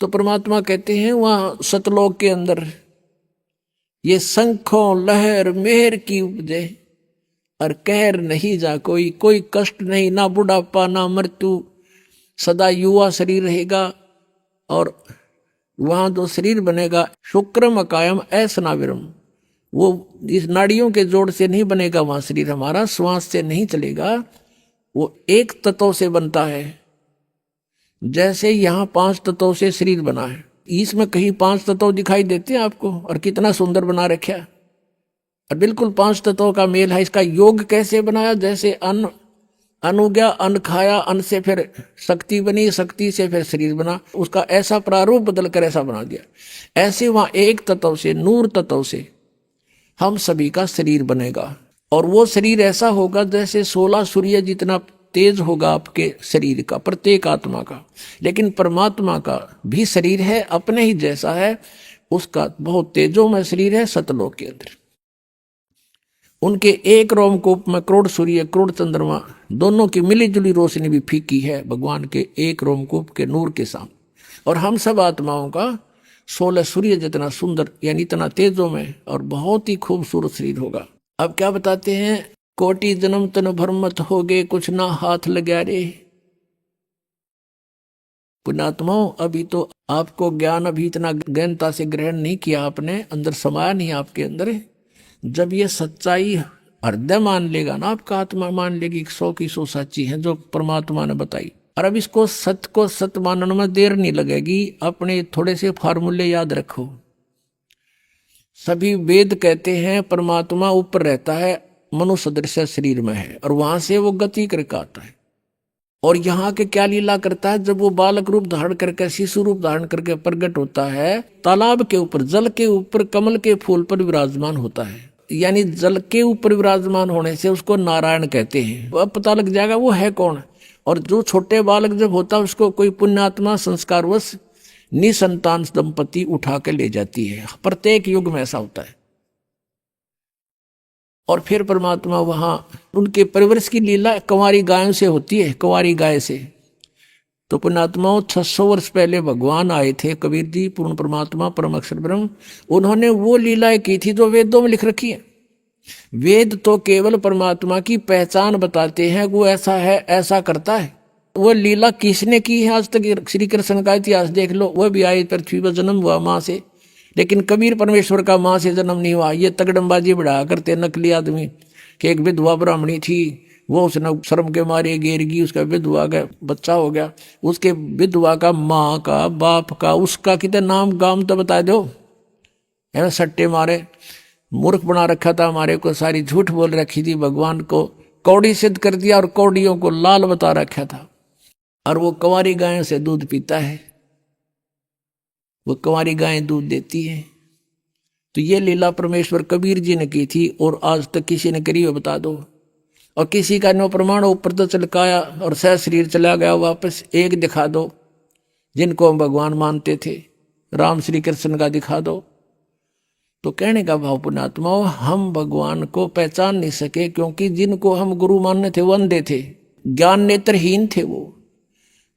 तो परमात्मा कहते हैं वहां सतलोक के अंदर ये शंखों लहर मेहर की उपजे और कहर नहीं जा कोई, कोई कष्ट नहीं, ना बुढ़ापा ना मृत्यु, सदा युवा शरीर रहेगा। और वहां जो शरीर बनेगा शुक्रम अकायम ऐसनाविरम, वो इस नाड़ियों के जोड़ से नहीं बनेगा वहां शरीर हमारा, श्वास से नहीं चलेगा, वो एक तत्व से बनता है। जैसे यहाँ 5 तत्वों से शरीर बना है, इसमें कहीं 5 तत्व दिखाई देते हैं आपको, और कितना सुंदर बना रखा है, और बिल्कुल 5 तत्वों का मेल है। इसका योग कैसे बनाया, जैसे अन्न हो गया, अन्न खाया, अन्न से फिर शक्ति बनी, शक्ति से फिर शरीर बना, उसका ऐसा प्रारूप बदल कर ऐसा बना दिया। ऐसे वहां एक तत्व से, नूर तत्व से हम सभी का शरीर बनेगा, और वो शरीर ऐसा होगा जैसे 16 सूर्य जितना तेज होगा आपके शरीर का, प्रत्येक आत्मा का। लेकिन परमात्मा का भी शरीर है, अपने ही जैसा है, उसका बहुत तेजोमय शरीर है सतलोक के अंदर। उनके एक रोमकूप में करोड़ सूर्य करोड़ चंद्रमा दोनों की मिली जुली रोशनी भी फीकी है भगवान के एक रोमकूप के नूर के सामने। और हम सब आत्माओं का 16 सूर्य जितना सुंदर, यानी इतना तेजों में और बहुत ही खूबसूरत शरीर होगा। अब क्या बताते हैं, कोटि जन्म तन भरमत हो गए, कुछ ना हाथ लगा रे। पुण्यात्माओं, अभी तो आपको ज्ञान अभी इतना गहनता से ग्रहण नहीं किया आपने, अंदर समाया नहीं आपके अंदर। जब ये सच्चाई हृदय मान लेगा ना, आपका आत्मा मान लेगी 100 की 100 सच्ची है जो परमात्मा ने बताई। और अब इसको सत्य को सत्य मानने में देर नहीं लगेगी। अपने थोड़े से फार्मूले याद रखो। सभी वेद कहते हैं परमात्मा ऊपर रहता है, मनुष्य सदृश शरीर में है, और वहां से वो गति करके आता है। और यहाँ के क्या लीला करता है, जब वो बालक रूप धारण करके, शिशु रूप धारण करके प्रकट होता है, तालाब के ऊपर, जल के ऊपर, कमल के फूल पर विराजमान होता है। यानी जल के ऊपर विराजमान होने से उसको नारायण कहते हैं। अब पता लग जाएगा वो है कौन। और जो छोटे बालक जब होता है उसको कोई पुण्यात्मा संस्कारवश निसंतान दंपति उठा के ले जाती है। प्रत्येक युग में ऐसा होता है। और फिर परमात्मा वहां उनके परिवर्ष की लीला कंवारी गायों से होती है, कंवारी गाय से। तो पुण्यात्माओं 600 वर्ष पहले भगवान आए थे, कबीर जी पूर्ण परमात्मा परम अक्षर ब्रह्म। उन्होंने वो लीलाएं की थी जो वेदों में लिख रखी है। वेद तो केवल परमात्मा की पहचान बताते हैं, वो ऐसा है, ऐसा करता है। वो लीला किसने की है आज तक, श्री कृष्ण का इतिहास देख लो। वह भी आए पृथ्वी पर, जन्म हुआ माँ से, लेकिन कबीर परमेश्वर का माँ से जन्म नहीं हुआ। ये तगड़मबाजी बढ़ा करते नकली आदमी कि एक विधवा ब्राह्मणी थी, वो उसने शर्म के मारे गिरगी, उसका विधवा का बच्चा हो गया। उसके विधवा का माँ का, बाप का, उसका कितने नाम गाम तो बता दो। है सट्टे मारे मूर्ख बना रखा था हमारे को, सारी झूठ बोल रखी थी, भगवान को कौड़ी सिद्ध कर दिया और कौड़ियों को लाल बता रखा था। और वो कंवारी गायों से दूध पीता है, वो कंवारी गायें दूध देती है। तो ये लीला परमेश्वर कबीर जी ने की थी, और आज तक किसी ने करी हो बता दो। और किसी का नो प्रमाण ऊपर तो चलकाया और सह शरीर चला गया वापस। एक दिखा दो जिनको हम भगवान मानते थे, राम श्री कृष्ण का दिखा दो। तो कहने का भाव पुण्यात्माओं, हम भगवान को पहचान नहीं सके क्योंकि जिनको हम गुरु मानने थे वो अंधे थे, ज्ञान नेत्रहीन थे। वो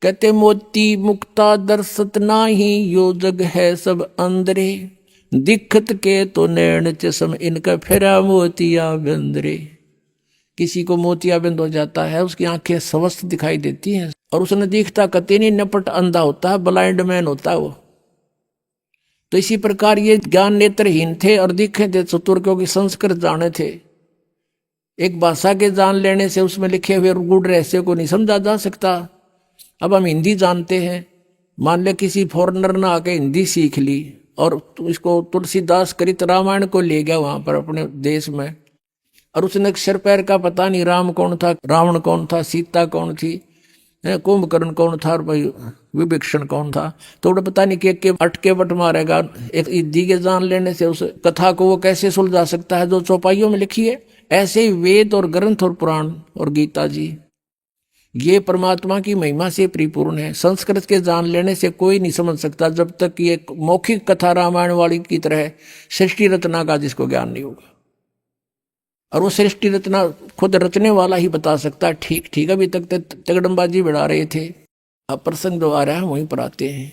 कहते मोती मुक्ता दर्शत नाही, यो जग है सब अंदरे, दिखत के तो नैन चश्म इनका फेरा मोतिया बंदरे। किसी को मोतियाबिंद हो जाता है, उसकी आंखें स्वस्थ दिखाई देती हैं और उसने दिखता कते नहीं, नपट अंधा होता है, ब्लाइंड मैन होता है वो। तो इसी प्रकार ये ज्ञान नेत्रहीन थे और दिखे थे चतुर, क्योंकि संस्कृत जाने थे। एक भाषा के जान लेने से उसमें लिखे हुए गूढ़ रहस्य को नहीं समझा जा सकता। अब हम हिंदी जानते हैं, मान ले किसी फॉरेनर ने आके हिंदी सीख ली और इसको तुलसीदास कृत रामायण को ले गया वहां पर अपने देश में, और उसने अक्षर पैर का पता नहीं, राम कौन था, रावण कौन था, सीता कौन थी, कुंभकर्ण कौन था और भाई विभीषण कौन था, तो वो पता नहीं के अटके बट मारेगा। एक इद्दी के जान लेने से उस कथा को वो कैसे सुलझा सकता है जो चौपाइयों में लिखी है। ऐसे ही वेद और ग्रंथ और पुराण और गीता जी ये परमात्मा की महिमा से परिपूर्ण है। संस्कृत के जान लेने से कोई नहीं समझ सकता जब तक ये मौखिक कथा रामायण वाली की तरह सृष्टि रचना का जिसको ज्ञान नहीं होगा। और वो सृष्टि रचना खुद रचने वाला ही बता सकता है। ठीक ठीक अभी तक तगड़मबाजी बढ़ा रहे थे, अब प्रसंग जो आ रहा है वहीं पर आते हैं।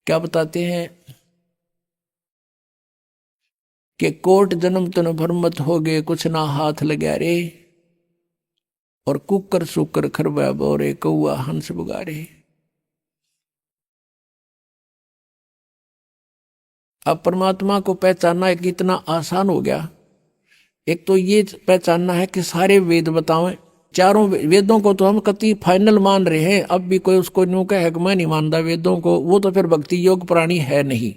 क्या बताते हैं कि कोट जन्म तन भरमत हो गए कुछ ना हाथ लगा रे, और कुकर सुकर खरबा बोरे कौआ हंस बुगारे। अब परमात्मा को पहचानना एक इतना आसान हो गया। एक तो ये पहचानना है कि सारे वेद बतावें, चारों वेदों को तो हम कति फाइनल मान रहे हैं। अब भी कोई उसको न्यू कहे कि मैं नहीं मानता वेदों को, वो तो फिर भक्ति योग प्राणी है नहीं,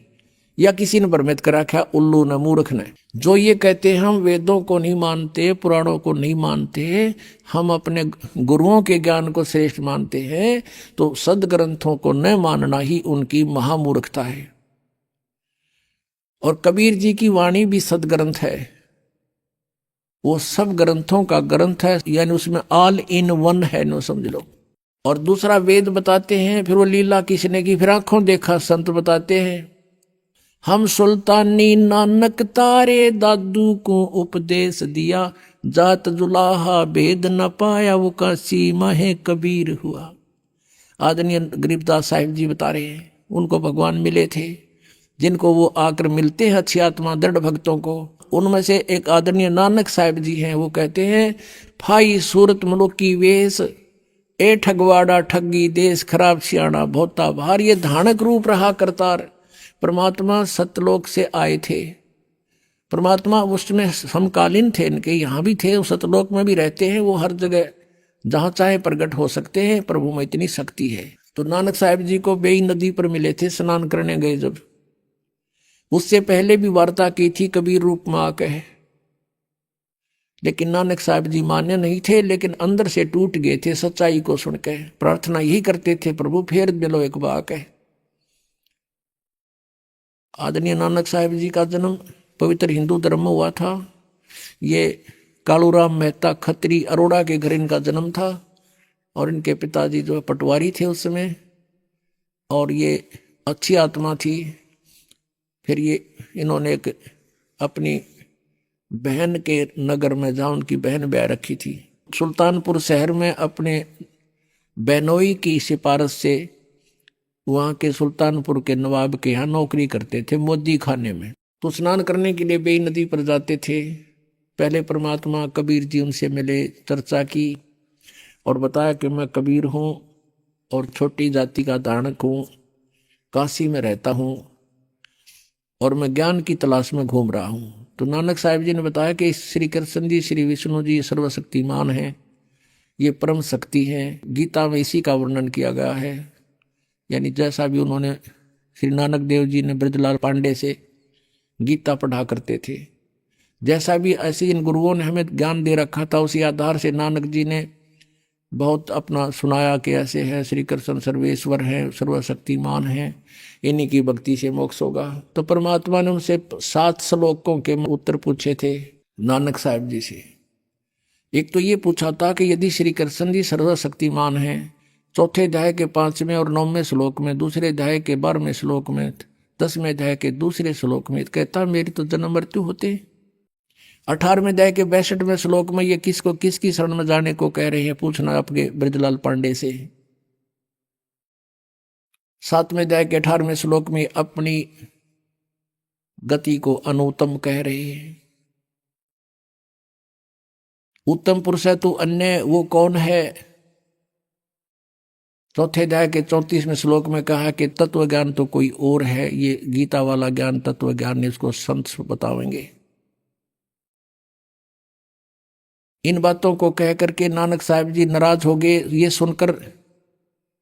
या किसी ने भ्रमित करा क्या उल्लू ने मूर्ख ने। जो ये कहते हैं हम वेदों को नहीं मानते, पुराणों को नहीं मानते, हम अपने गुरुओं के ज्ञान को श्रेष्ठ मानते हैं, तो सदग्रंथों को न मानना ही उनकी महामूर्खता है। और कबीर जी की वाणी भी सदग्रंथ है, वो सब ग्रंथों का ग्रंथ है, यानी उसमें ऑल इन वन है, नो समझ लो। और दूसरा वेद बताते हैं, फिर वो लीला किसने की, फिर आंखों देखा संत बताते हैं। हम सुल्तानी नानक तारे दादू को उपदेश दिया, जात जुलाहा भेद न पाया वो काशी माहे कबीर हुआ। आदरणीय गरीबदास साहिब जी बता रहे हैं, उनको भगवान मिले थे, जिनको वो आकर मिलते हैं अच्छी आत्मा दृढ़ भक्तों को। उनमें से एक आदरणीय नानक साहिब जी हैं, वो कहते हैं फाई सूरत मनुकी वेश, ए ठगवाड़ा ठगी देश खराब सियाणा भोता भार। ये धानक रूप रहा करतार। परमात्मा सतलोक से आए थे, परमात्मा उसमें समकालीन थे, इनके यहाँ भी थे, सतलोक में भी रहते हैं, वो हर जगह जहाँ चाहे प्रकट हो सकते हैं, प्रभु में इतनी शक्ति है। तो नानक साहिब जी को बेई नदी पर मिले थे, स्नान करने गए जब, उससे पहले भी वार्ता की थी कबीर रूप में आकर, लेकिन नानक साहब जी मान्य नहीं थे, लेकिन अंदर से टूट गए थे सच्चाई को सुनकर। प्रार्थना यही करते थे, प्रभु फेर मिलो एक बार है। आदरणीय नानक साहब जी का जन्म पवित्र हिंदू धर्म में हुआ था। ये कालूराम मेहता खत्री अरोड़ा के घर इनका जन्म था, और इनके पिताजी जो पटवारी थे उस समय, और ये अच्छी आत्मा थी। फिर ये इन्होंने एक अपनी बहन के नगर में, जहाँ उनकी बहन ब्याह रखी थी, सुल्तानपुर शहर में अपने बहनोई की सिफारिश से वहाँ के सुल्तानपुर के नवाब के यहाँ नौकरी करते थे मोदी खाने में। तो स्नान करने के लिए बेई नदी पर जाते थे। पहले परमात्मा कबीर जी उनसे मिले, चर्चा की और बताया कि मैं कबीर हूँ और छोटी जाति का धारणक हूँ, काशी में रहता हूँ और मैं ज्ञान की तलाश में घूम रहा हूँ। तो नानक साहिब जी ने बताया कि श्री कृष्ण जी, श्री विष्णु जी सर्वशक्तिमान हैं, ये परम शक्ति हैं। गीता में इसी का वर्णन किया गया है। यानी जैसा भी उन्होंने, श्री नानक देव जी ने ब्रजलाल पांडे से गीता पढ़ा करते थे, जैसा भी ऐसे इन गुरुओं ने हमें ज्ञान दे रखा था, उसी आधार से नानक जी ने बहुत अपना सुनाया कि ऐसे है, श्री कृष्ण सर्वेश्वर हैं, सर्वशक्तिमान हैं, इन्हीं की भक्ति से मोक्ष होगा। तो परमात्मा ने उनसे 7 श्लोकों के उत्तर पूछे थे नानक साहिब जी से। एक तो ये पूछा था कि यदि श्री कृष्ण जी सर्वशक्तिमान हैं, चौथे अध्याय के 5वें और 9वें श्लोक में, दूसरे अध्याय के 12वें श्लोक में, 10वें अध्याय के दूसरे श्लोक में कहता मेरी तो जन्म मृत्यु होते। 18वें अध्याय के 62वें श्लोक में ये किसको किसकी शरण में जाने को कह रहे हैं, पूछना आपके ब्रजलाल पांडे से। 7वें अध्याय के 18वें श्लोक में अपनी गति को अनुत्तम कह रहे हैं। उत्तम पुरुष है तो अन्य वो कौन है। चौथे अध्याय के 34वें श्लोक में कहा कि तत्व ज्ञान तो कोई और है। ये गीता वाला ज्ञान, तत्व ज्ञान ने इसको संत बतावेंगे। इन बातों को कह करके नानक साहिब जी नाराज हो गए ये सुनकर,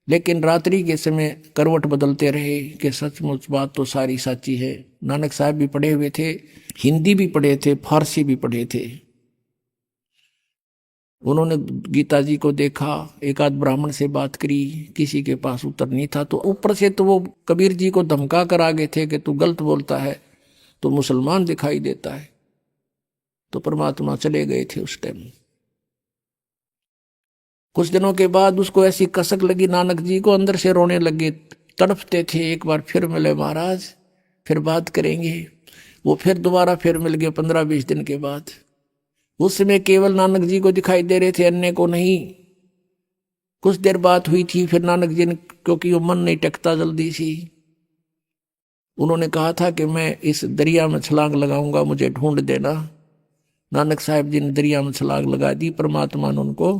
लेकिन रात्रि के समय करवट बदलते रहे कि सचमुच बात तो सारी सच्ची है। नानक साहब भी पढ़े हुए थे, हिंदी भी पढ़े थे, फारसी भी पढ़े थे। उन्होंने गीता जी को देखा, एक आध ब्राह्मण से बात करी, किसी के पास उत्तर नहीं था। तो ऊपर से तो वो कबीर जी को धमका कर आगे थे कि तू गलत बोलता है, तो मुसलमान दिखाई देता है। तो परमात्मा चले गए थे उस टाइम। कुछ दिनों के बाद उसको ऐसी कसक लगी नानक जी को, अंदर से रोने लगे, तड़पते थे। एक बार फिर मिले महाराज, फिर बात करेंगे। वो फिर दोबारा फिर मिल गए 15-20 दिन के बाद। उस समय केवल नानक जी को दिखाई दे रहे थे, अन्य को नहीं। कुछ देर बात हुई थी, फिर नानक जी ने, क्योंकि वो मन नहीं टकता जल्दी सी, उन्होंने कहा था कि मैं इस दरिया में छलांग लगाऊंगा, मुझे ढूंढ देना। नानक साहब जी ने दरिया में छलांग लगा दी। परमात्मा ने उनको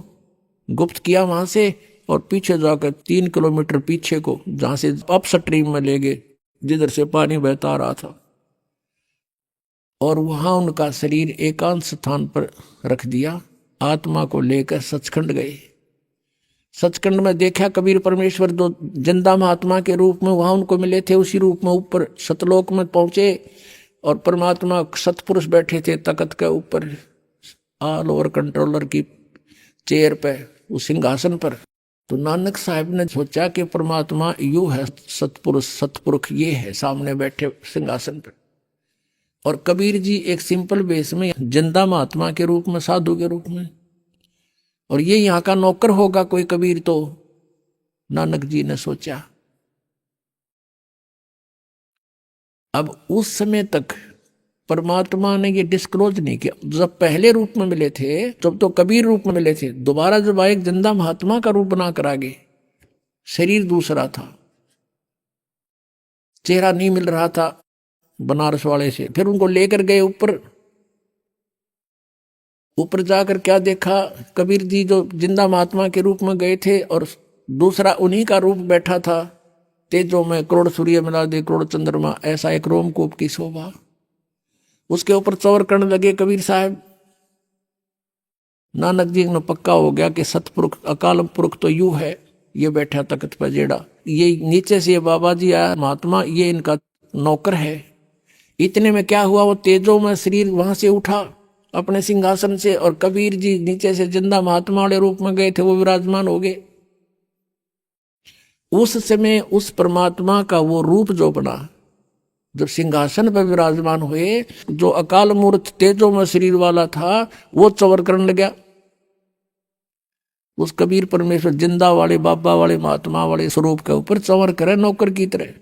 गुप्त किया वहां से, और पीछे जाकर 3 किलोमीटर पीछे को, जहां से अप स्ट्रीम में ले गए, जिधर से पानी बहता रहा था। और वहां उनका शरीर एकांत स्थान पर रख दिया। आत्मा को लेकर सचखंड गए। सचखंड में देखा कबीर परमेश्वर जो जिंदा महात्मा के रूप में वहां उनको मिले थे, उसी रूप में ऊपर सतलोक में पहुंचे। और परमात्मा सतपुरुष बैठे थे तख्त के ऊपर, ऑल ओवर कंट्रोलर की चेयर पे, उस सिंहासन पर। तो नानक साहब ने सोचा कि परमात्मा यू है सतपुरुष, सतपुरुष ये है सामने बैठे सिंहासन पर। और कबीर जी एक सिंपल वेश में, जिंदा महात्मा के रूप में, साधु के रूप में, और ये यहाँ का नौकर होगा कोई कबीर। तो नानक जी ने सोचा। अब उस समय तक परमात्मा ने ये डिस्क्लोज नहीं किया। जब पहले रूप में मिले थे, जब तो कबीर रूप में मिले थे, दोबारा जब आए जिंदा महात्मा का रूप बना कर आगे, शरीर दूसरा था, चेहरा नहीं मिल रहा था बनारस वाले से। फिर उनको लेकर गए ऊपर। ऊपर जाकर क्या देखा, कबीर जी जो जिंदा महात्मा के रूप में गए थे, और दूसरा उन्हीं का रूप बैठा था। तेजों में करोड़ सूर्य मिला दे करोड़ चंद्रमा, ऐसा एक रोमकूप की शोभा। उसके ऊपर चौर करने लगे कबीर साहब। नानक जी ने पक्का हो गया कि सतपुरुष अकाल पुरुष तो यू है, ये बैठा तख्त पर जेड़ा, ये नीचे से ये बाबा जी आया महात्मा, ये इनका नौकर है। इतने में क्या हुआ, वो तेजों में शरीर वहां से उठा अपने सिंहासन से, और कबीर जी नीचे से जिंदा महात्मा वाले रूप में गए थे, वो विराजमान हो गए। उस समय उस परमात्मा का वो रूप जो बना, जब सिंहासन पर विराजमान हुए, जो अकाल मूर्त तेजों में शरीर वाला था, वो चवर करने लगा। उस कबीर परमेश्वर जिंदा वाले बाबा वाले महात्मा वाले स्वरूप के ऊपर चवर करे नौकर की तरह।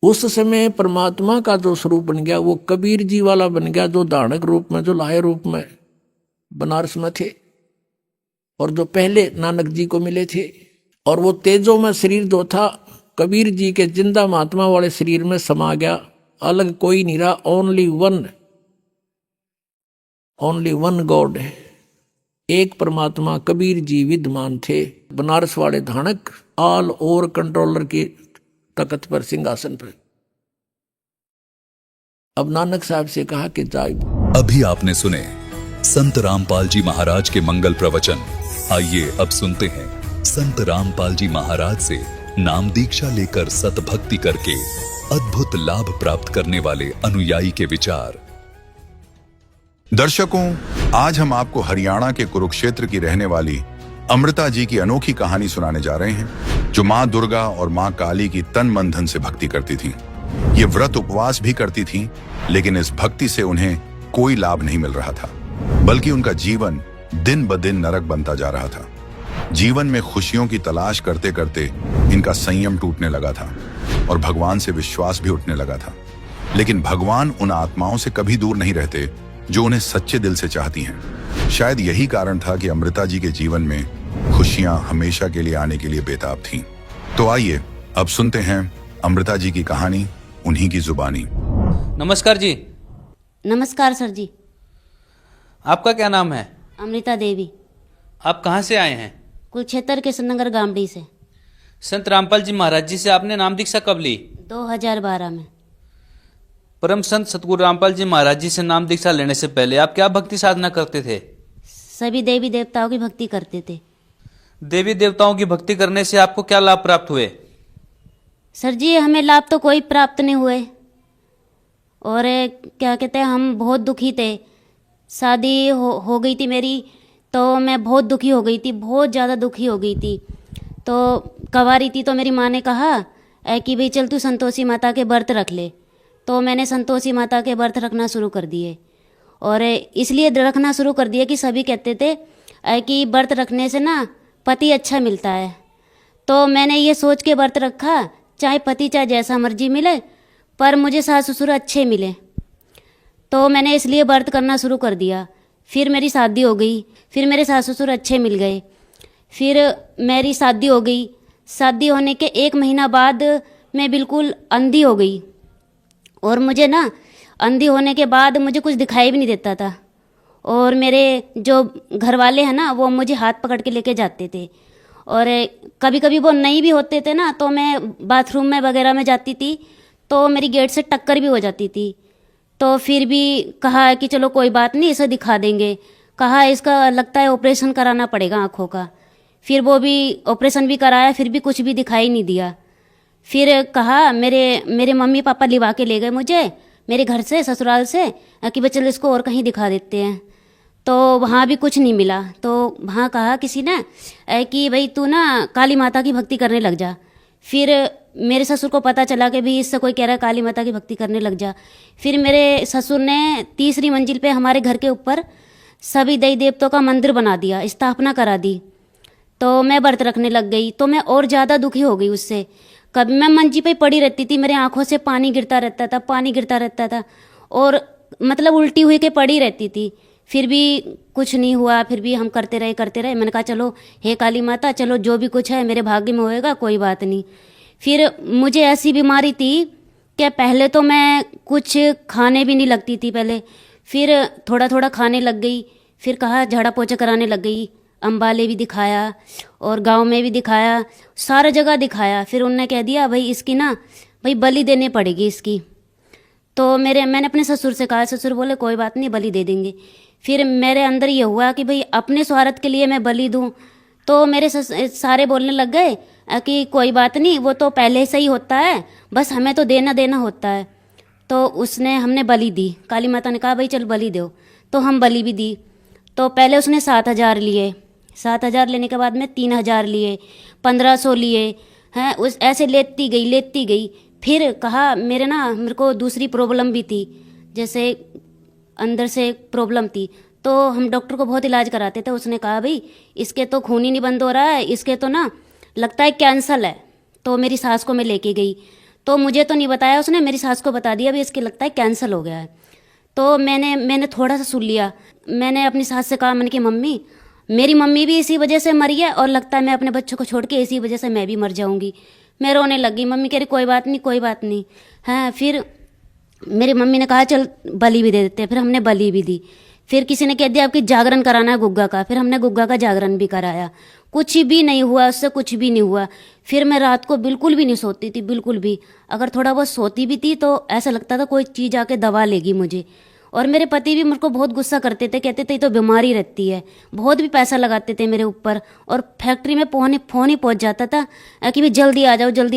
उस समय परमात्मा का जो स्वरूप बन गया, वो कबीर जी वाला बन गया, जो धारणक रूप में, जो लाहे रूप में बनारस में थे, और जो पहले नानक जी को मिले थे। और वो तेजों में शरीर जो था, कबीर जी के जिंदा महात्मा वाले शरीर में समा गया। अलग कोई नहीं रहा, ओनली वन गॉड है, एक परमात्मा कबीर जी विद्यमान थे, बनारस वाले धानक, ऑल ओवर कंट्रोलर की तख्त पर, सिंहासन पर। अब नानक साहब से कहा कि जाए। अभी आपने सुने संत रामपाल जी महाराज के मंगल प्रवचन। आइए अब सुनते हैं संत रामपाल जी महाराज से नाम दीक्षा लेकर सतभक्ति करके अद्भुत लाभ प्राप्त करने वाले अनुयायी के विचार। दर्शकों, आज हम आपको हरियाणा के कुरुक्षेत्र की रहने वाली अमृता जी की अनोखी कहानी सुनाने जा रहे हैं, जो मां दुर्गा और मां काली की तन मन धन से भक्ति करती थीं। ये व्रत उपवास भी करती थीं, लेकिन इस भक्ति से उन्हें कोई लाभ नहीं मिल रहा था, बल्कि उनका जीवन दिन ब दिन नरक बनता जा रहा था। जीवन में खुशियों की तलाश करते करते इनका संयम टूटने लगा था और भगवान से विश्वास भी उठने लगा था। लेकिन भगवान उन आत्माओं से कभी दूर नहीं रहते जो उन्हें सच्चे दिल से चाहती हैं। शायद यही कारण था कि अमृता जी के जीवन में खुशियां हमेशा के लिए आने के लिए बेताब थीं। तो आइए अब सुनते हैं अमृता जी की कहानी, उन्हीं की जुबानी। नमस्कार जी। नमस्कार सर जी। आपका क्या नाम है? अमृता देवी। आप कहाँ से आए हैं? कुरुक्षेत्र कृष्णनगर गामड़ी से। संत रामपाल जी महाराज जी से आपने नाम दीक्षा कब ली? 2012 में। परम संत सतगुरु रामपाल जी महाराज जी से नाम दीक्षा लेने से पहले आप क्या भक्ति साधना करते थे? सभी देवी देवताओं की भक्ति करते थे। देवी देवताओं की भक्ति करने से आपको क्या लाभ प्राप्त हुए? सर जी हमें लाभ तो कोई प्राप्त नहीं हुए, और क्या कहते हैं, हम बहुत दुखी थे। शादी हो गई थी मेरी, तो मैं बहुत दुखी हो गई थी, बहुत ज़्यादा दुखी हो गई थी। तो कवारी थी तो मेरी माँ ने कहा कि भाई चल तू संतोषी माता के व्रत रख ले। तो मैंने संतोषी माता के व्रत रखना शुरू कर दिए, और इसलिए रखना शुरू कर दिया कि सभी कहते थे कि व्रत रखने से ना पति अच्छा मिलता है। तो मैंने ये सोच के व्रत रखा, चाहे पति चाहे जैसा मर्जी मिले, पर मुझे सास ससुर अच्छे मिले। तो मैंने इसलिए व्रत करना शुरू कर दिया। फिर मेरी शादी हो गई, फिर मेरे सास ससुर अच्छे मिल गए, फिर मेरी शादी हो गई। शादी होने के 1 महीना बाद मैं बिल्कुल अंधी हो गई, और मुझे ना अंधी होने के बाद मुझे कुछ दिखाई भी नहीं देता था। और मेरे जो घर वाले हैं ना, वो मुझे हाथ पकड़ के लेके जाते थे, और कभी कभी वो नहीं भी होते थे ना, तो मैं बाथरूम में वगैरह में जाती थी तो मेरी गेट से टक्कर भी हो जाती थी। तो फिर भी कहा कि चलो कोई बात नहीं, इसे दिखा देंगे। कहा इसका लगता है ऑपरेशन कराना पड़ेगा आँखों का। फिर वो भी ऑपरेशन भी कराया, फिर भी कुछ भी दिखाई नहीं दिया। फिर कहा मेरे मम्मी पापा लिवा के ले गए मुझे मेरे घर से, ससुराल से, कि भाई चलो इसको और कहीं दिखा देते हैं। तो वहाँ भी कुछ नहीं मिला। तो वहाँ कहा किसी ने कि भाई तू ना काली माता की भक्ति करने लग जा। फिर मेरे ससुर को पता चला कि भाई इससे कोई कह रहा है काली माता की भक्ति करने लग जा। फिर मेरे ससुर ने 3री मंजिल पे हमारे घर के ऊपर सभी देवी देवताओं का मंदिर बना दिया, स्थापना करा दी। तो मैं व्रत रखने लग गई, तो मैं और ज़्यादा दुखी हो गई उससे। कभी मैं मंजी पे पड़ी रहती थी, मेरे आंखों से पानी गिरता रहता था, पानी गिरता रहता था, और मतलब उल्टी हुई के पड़ी रहती थी। फिर भी कुछ नहीं हुआ, फिर भी हम करते रहे। मैंने कहा चलो हे काली माता, चलो जो भी कुछ है मेरे भाग्य में होएगा, कोई बात नहीं। फिर मुझे ऐसी बीमारी थी कि पहले तो मैं कुछ खाने भी नहीं लगती थी पहले, फिर थोड़ा थोड़ा खाने लग गई। फिर कहा झाड़ा पोछा कराने लग गई, अम्बाले भी दिखाया और गांव में भी दिखाया, सारा जगह दिखाया। फिर उनने कह दिया भाई इसकी ना भाई बलि देने पड़ेगी इसकी। तो मैंने अपने ससुर से कहा, ससुर बोले कोई बात नहीं बलि दे देंगे। फिर मेरे अंदर ये हुआ कि भाई अपने स्वार्थ के लिए मैं बलि दूं। तो मेरे सारे बोलने लग गए कि कोई बात नहीं, वो तो पहले से ही होता है, बस हमें तो देना होता है। तो हमने बलि दी। काली माता ने कहा भाई चल बलि दो, तो हम बलि भी दी। तो पहले उसने 7,000 लिए, 7,000 लेने के बाद में 3,000 लिए, 1,500 लिए हैं, उस ऐसे लेती गई। फिर कहा मेरे को दूसरी प्रॉब्लम भी थी, जैसे अंदर से प्रॉब्लम थी। तो हम डॉक्टर को बहुत इलाज कराते थे। उसने कहा भाई इसके तो खून ही नहीं बंद हो रहा है, इसके तो ना लगता है कैंसर है। तो मेरी सास को मैं लेके गई, तो मुझे तो नहीं बताया उसने, मेरी सास को बता दिया भाई इसके लगता है कैंसर हो गया है। तो मैंने थोड़ा सा सुन लिया। मैंने अपनी सास से कहा, मैंने कि मम्मी मेरी मम्मी भी इसी वजह से मरी है, और लगता है मैं अपने बच्चों को छोड़ के इसी वजह से मैं भी मर जाऊंगी। मैं रोने लगी। मम्मी कह रही कोई बात नहीं। हाँ, फिर मेरी मम्मी ने कहा चल बलि भी दे देते हैं। फिर हमने बलि भी दी। फिर किसी ने कह दिया आपकी जागरण कराना है गुग्गा का। फिर हमने गुग्गा का जागरण भी कराया, कुछ भी नहीं हुआ, उससे कुछ भी नहीं हुआ। फिर मैं रात को बिल्कुल भी नहीं सोती थी, बिल्कुल भी। अगर थोड़ा बहुत सोती भी थी तो ऐसा लगता था कोई चीज़ आके दबा लेगी मुझे। और मेरे पति भी मुझको को बहुत गुस्सा करते थे, कहते थे ये तो बीमारी रहती है। बहुत भी पैसा लगाते थे मेरे ऊपर, और फैक्ट्री में फोन ही पहुंच जाता था कि भाई जल्दी आ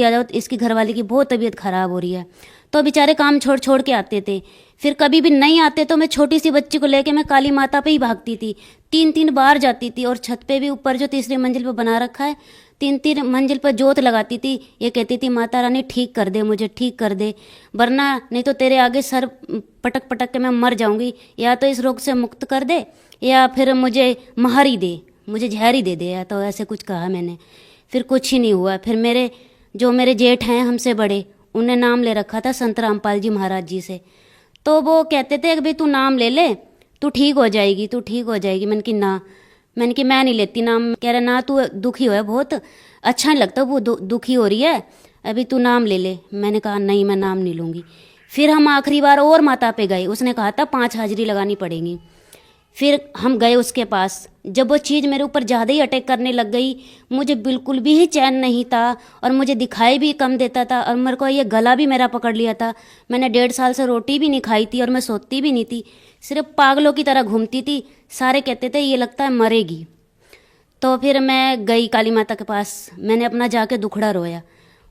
जाओ, इसकी घरवाली की बहुत तबीयत खराब हो रही है। तो बेचारे काम छोड़ के आते थे। फिर कभी भी नहीं आते तो मैं छोटी सी बच्ची को लेके मैं काली माता पे ही भागती थी। 3 बार जाती थी, और छत पे भी ऊपर जो 3री मंजिल पे बना रखा है, 3 मंजिल पर जोत लगाती थी। ये कहती थी माता रानी ठीक कर दे, मुझे ठीक कर दे, वरना नहीं तो तेरे आगे सर पटक के मैं मर जाऊंगी। या तो इस रोग से मुक्त कर दे, या फिर मुझे महारी दे, मुझे जहर ही दे दे, या तो ऐसे कुछ कहा मैंने। फिर कुछ ही नहीं हुआ। फिर मेरे जेठ हैं हमसे बड़े, उन्हें नाम ले रखा था संत रामपाल जी महाराज जी से। तो वो कहते थे कि भाई तू नाम ले, तू ठीक हो जाएगी। मैंने कि मैं नहीं लेती नाम। कह रहा ना तू दुखी है बहुत, अच्छा नहीं लगता, वो दुखी हो रही है, अभी तू नाम ले। मैंने कहा नहीं मैं नाम नहीं लूँगी। फिर हम आखिरी बार और माता पे गए, उसने कहा था 5 हाजिरी लगानी पड़ेगी। फिर हम गए उसके पास। जब वो चीज़ मेरे ऊपर ज़्यादा ही अटैक करने लग गई, मुझे बिल्कुल भी ही चैन नहीं था, और मुझे दिखाई भी कम देता था, और मेरे को ये गला भी मेरा पकड़ लिया था। मैंने 1.5 साल से रोटी भी नहीं खाई थी, और मैं सोती भी नहीं थी, सिर्फ पागलों की तरह घूमती थी। सारे कहते थे ये लगता है मरेगी। तो फिर मैं गई काली माता के पास, मैंने अपना जाके दुखड़ा रोया।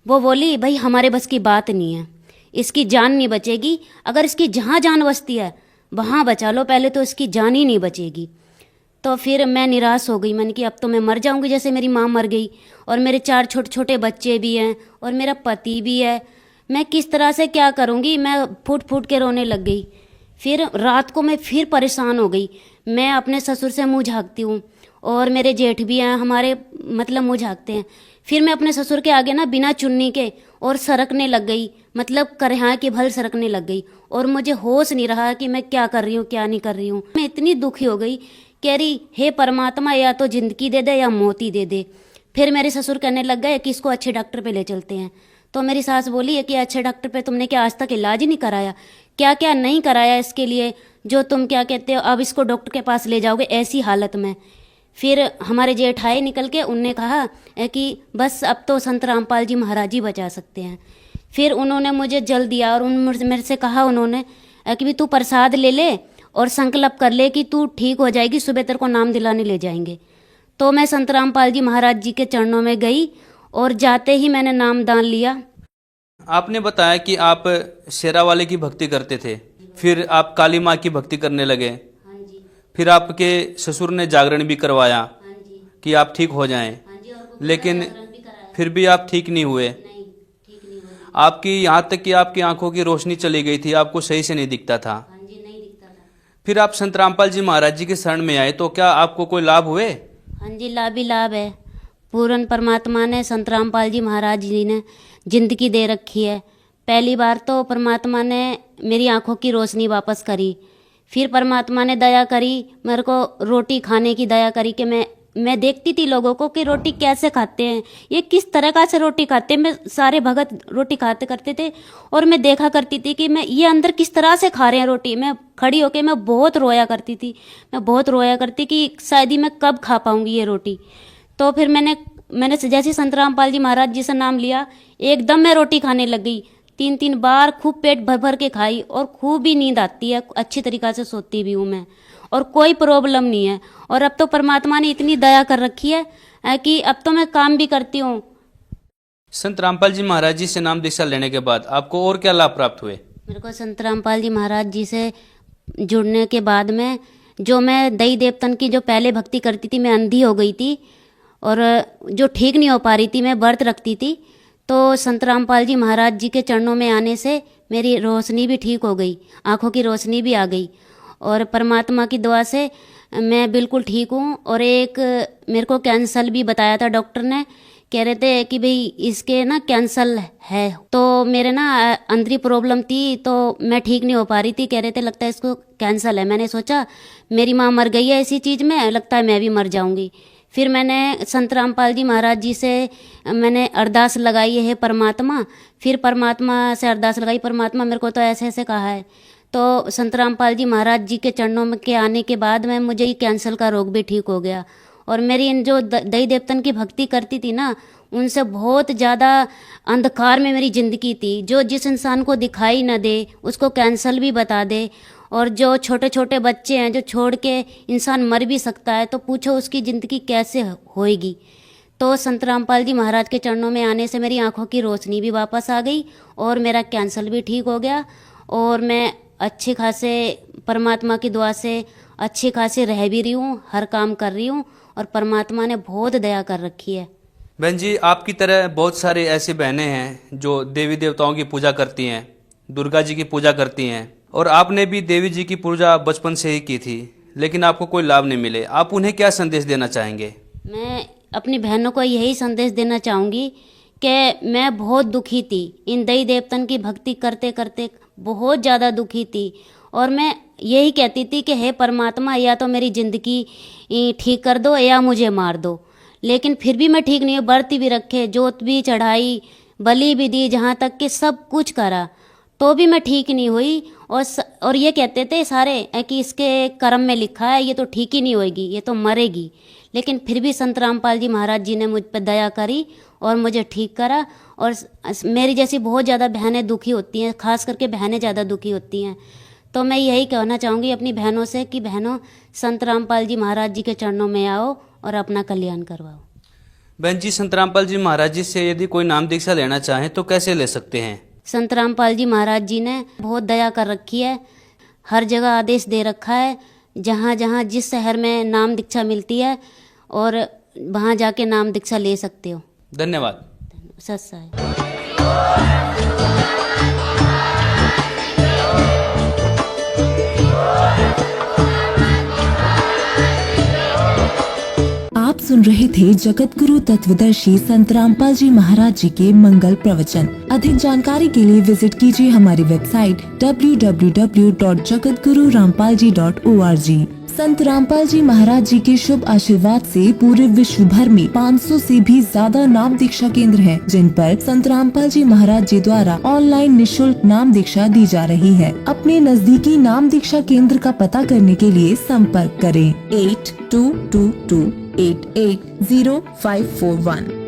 वो बोली भाई हमारे बस की बात नहीं है, इसकी जान नहीं बचेगी। अगर इसकी जहाँ जान बचती है वहाँ बचा लो, पहले तो इसकी जान ही नहीं बचेगी। तो फिर मैं निराश हो गई, मैंने कि अब तो मैं मर जाऊंगी जैसे मेरी माँ मर गई, और मेरे 4 छोटे छोटे बच्चे भी हैं और मेरा पति भी है, मैं किस तरह से क्या करूंगी। मैं फूट फूट के रोने लग गई। फिर रात को मैं फिर परेशान हो गई। मैं अपने ससुर से मुँह झाँकती हूँ और मेरे जेठ भी हैं, हमारे मतलब मुँह झाँकते हैं। फिर मैं अपने ससुर के आगे ना बिना चुन्नी के और सरकने लग गई, मतलब करहा के भल सरकने लग गई, और मुझे होश नहीं रहा कि मैं क्या कर रही हूँ क्या नहीं कर रही हूँ। मैं इतनी दुखी हो गई, कह रही हे परमात्मा या तो जिंदगी दे दे या मौत ही दे दे। फिर मेरे ससुर कहने लग गए कि इसको अच्छे डॉक्टर पे ले चलते हैं। तो मेरी सास बोली है कि अच्छे डॉक्टर पे तुमने क्या आज तक इलाज ही नहीं कराया, क्या क्या नहीं कराया इसके लिए जो तुम क्या कहते हो, अब इसको डॉक्टर के पास ले जाओगे ऐसी हालत में। फिर हमारे जेठ आए निकल के, उनने कहा कि बस अब तो संत रामपाल जी महाराज ही बचा सकते हैं। फिर उन्होंने मुझे जल दिया और मेरे से कहा उन्होंने कि भी तू प्रसाद ले ले और संकल्प कर ले कि तू ठीक हो जाएगी, सुबह तेरे को नाम दिलाने ले जाएंगे। तो मैं संत रामपाल जी महाराज जी के चरणों में गई और जाते ही मैंने नाम दान लिया। आपने बताया कि आप शेरा वाले की भक्ति करते थे, फिर आप काली माँ की भक्ति करने लगे, फिर आपके ससुर ने जागरण भी करवाया कि आप ठीक हो जाएं, लेकिन फिर भी आप ठीक नहीं हुए। आपकी यहाँ तक कि आपकी आंखों की रोशनी चली गई थी, आपको सही से नहीं दिखता था। फिर आप संत रामपाल जी महाराज जी के शरण में आए, तो क्या आपको कोई लाभ हुए? हाँ जी, लाभ ही लाभ है। पूर्ण परमात्मा ने, संत रामपाल जी महाराज जी ने जिंदगी दे रखी है। पहली बार तो परमात्मा ने मेरी आंखों की रोशनी वापस करी, फिर परमात्मा ने दया करी, मेरे को रोटी खाने की दया करी कि मैं देखती थी लोगों को कि रोटी कैसे खाते हैं, ये किस तरह से रोटी खाते हैं। मैं सारे भगत रोटी खाते करते थे और मैं देखा करती थी कि मैं ये अंदर किस तरह से खा रहे हैं रोटी। मैं खड़ी होके मैं बहुत रोया करती थी, मैं बहुत रोया करती कि शायद ही मैं कब खा पाऊंगी ये रोटी। तो फिर मैंने जैसे संत रामपाल जी महाराज जी से नाम लिया, एकदम मैं रोटी खाने लग गई। 3-3 बार खूब पेट भर भर के खाई और खूब ही नींद आती है, अच्छी तरीक़ा से सोती भी हूँ मैं, और कोई प्रॉब्लम नहीं है। और अब तो परमात्मा ने इतनी दया कर रखी है कि अब तो मैं काम भी करती हूँ। संत रामपाल जी महाराज जी से नाम दीक्षा लेने के बाद आपको और क्या लाभ प्राप्त हुए? मेरे को संत रामपाल जी महाराज जी से जुड़ने के बाद में जो मैं देवी देवतन की जो पहले भक्ति करती थी, मैं अंधी हो गई थी और जो ठीक नहीं हो पा रही थी, मैं व्रत रखती थी। तो संत रामपाल जी महाराज जी के चरणों में आने से मेरी रोशनी भी ठीक हो गई, आँखों की रोशनी भी आ गई, और परमात्मा की दुआ से मैं बिल्कुल ठीक हूँ। और एक मेरे को कैंसर भी बताया था डॉक्टर ने, कह रहे थे कि भाई इसके ना कैंसर है। तो मेरे ना अंदरी प्रॉब्लम थी, तो मैं ठीक नहीं हो पा रही थी, कह रहे थे लगता है इसको कैंसर है। मैंने सोचा मेरी माँ मर गई है इसी चीज़ में, लगता है मैं भी मर जाऊँगी। फिर मैंने संत रामपाल जी महाराज जी से मैंने अरदास लगाई है परमात्मा, फिर परमात्मा से अरदास लगाई, परमात्मा मेरे को तो ऐसे ऐसे कहा है। तो संत रामपाल जी महाराज जी के चरणों में के आने के बाद में मुझे ये कैंसर का रोग भी ठीक हो गया। और मेरी इन जो देवी देवतन की भक्ति करती थी ना, उनसे बहुत ज़्यादा अंधकार में मेरी ज़िंदगी थी। जो जिस इंसान को दिखाई न दे उसको कैंसर भी बता दे, और जो छोटे छोटे बच्चे हैं जो छोड़ के इंसान मर भी सकता है, तो पूछो उसकी ज़िंदगी कैसे होएगी। तो संत रामपाल जी महाराज के चरणों में आने से मेरी आंखों की रोशनी भी वापस आ गई और मेरा कैंसर भी ठीक हो गया, और मैं अच्छे खासे परमात्मा की दुआ से अच्छे खासे रह भी रही हूँ, हर काम कर रही हूँ, और परमात्मा ने बहुत दया कर रखी है। बहन जी, आपकी तरह बहुत सारे ऐसी बहनें हैं जो देवी देवताओं की पूजा करती हैं, दुर्गा जी की पूजा करती हैं, और आपने भी देवी जी की पूजा बचपन से ही की थी, लेकिन आपको कोई लाभ नहीं मिले। आप उन्हें क्या संदेश देना चाहेंगे? मैं अपनी बहनों को यही संदेश देना चाहूँगी कि मैं बहुत दुखी थी, इन देवी देवतन की भक्ति करते करते बहुत ज़्यादा दुखी थी, और मैं यही कहती थी कि हे परमात्मा या तो मेरी ज़िंदगी ठीक कर दो या मुझे मार दो। लेकिन फिर भी मैं ठीक नहीं हुई, व्रत भी रखे, जोत भी चढ़ाई, बलि भी दी, जहाँ तक कि सब कुछ करा, तो भी मैं ठीक नहीं हुई। और ये कहते थे सारे कि इसके कर्म में लिखा है, ये तो ठीक ही नहीं होएगी, ये तो मरेगी। लेकिन फिर भी संत रामपाल जी महाराज जी ने मुझ पर दया करी और मुझे ठीक करा। और मेरी जैसी बहुत ज़्यादा बहनें दुखी होती हैं, खास करके बहनें ज़्यादा दुखी होती हैं। तो मैं यही कहना चाहूँगी अपनी बहनों से कि बहनों, संत रामपाल जी महाराज जी के चरणों में आओ और अपना कल्याण करवाओ। बहन जी, संत रामपाल जी महाराज जी से यदि कोई नाम दीक्षा लेना चाहे तो कैसे ले सकते हैं? संत रामपाल जी महाराज जी ने बहुत दया कर रखी है, हर जगह आदेश दे रखा है, जहाँ जहाँ जिस शहर में नाम दीक्षा मिलती है और वहाँ जाके नाम दीक्षा ले सकते हो। धन्यवाद। सत साई। आप सुन रहे थे जगत गुरु तत्वदर्शी संत रामपाल जी महाराज जी के मंगल प्रवचन। अधिक जानकारी के लिए विजिट कीजिए हमारी वेबसाइट www.jagatgururampalji.org। संत रामपाल जी महाराज जी के शुभ आशीर्वाद से पूरे विश्व भर में 500 से भी ज्यादा नाम दीक्षा केंद्र हैं, जिन पर संत रामपाल जी महाराज जी द्वारा ऑनलाइन निशुल्क नाम दीक्षा दी जा रही है। अपने नजदीकी नाम दीक्षा केंद्र का पता करने के लिए संपर्क करें 8222880541।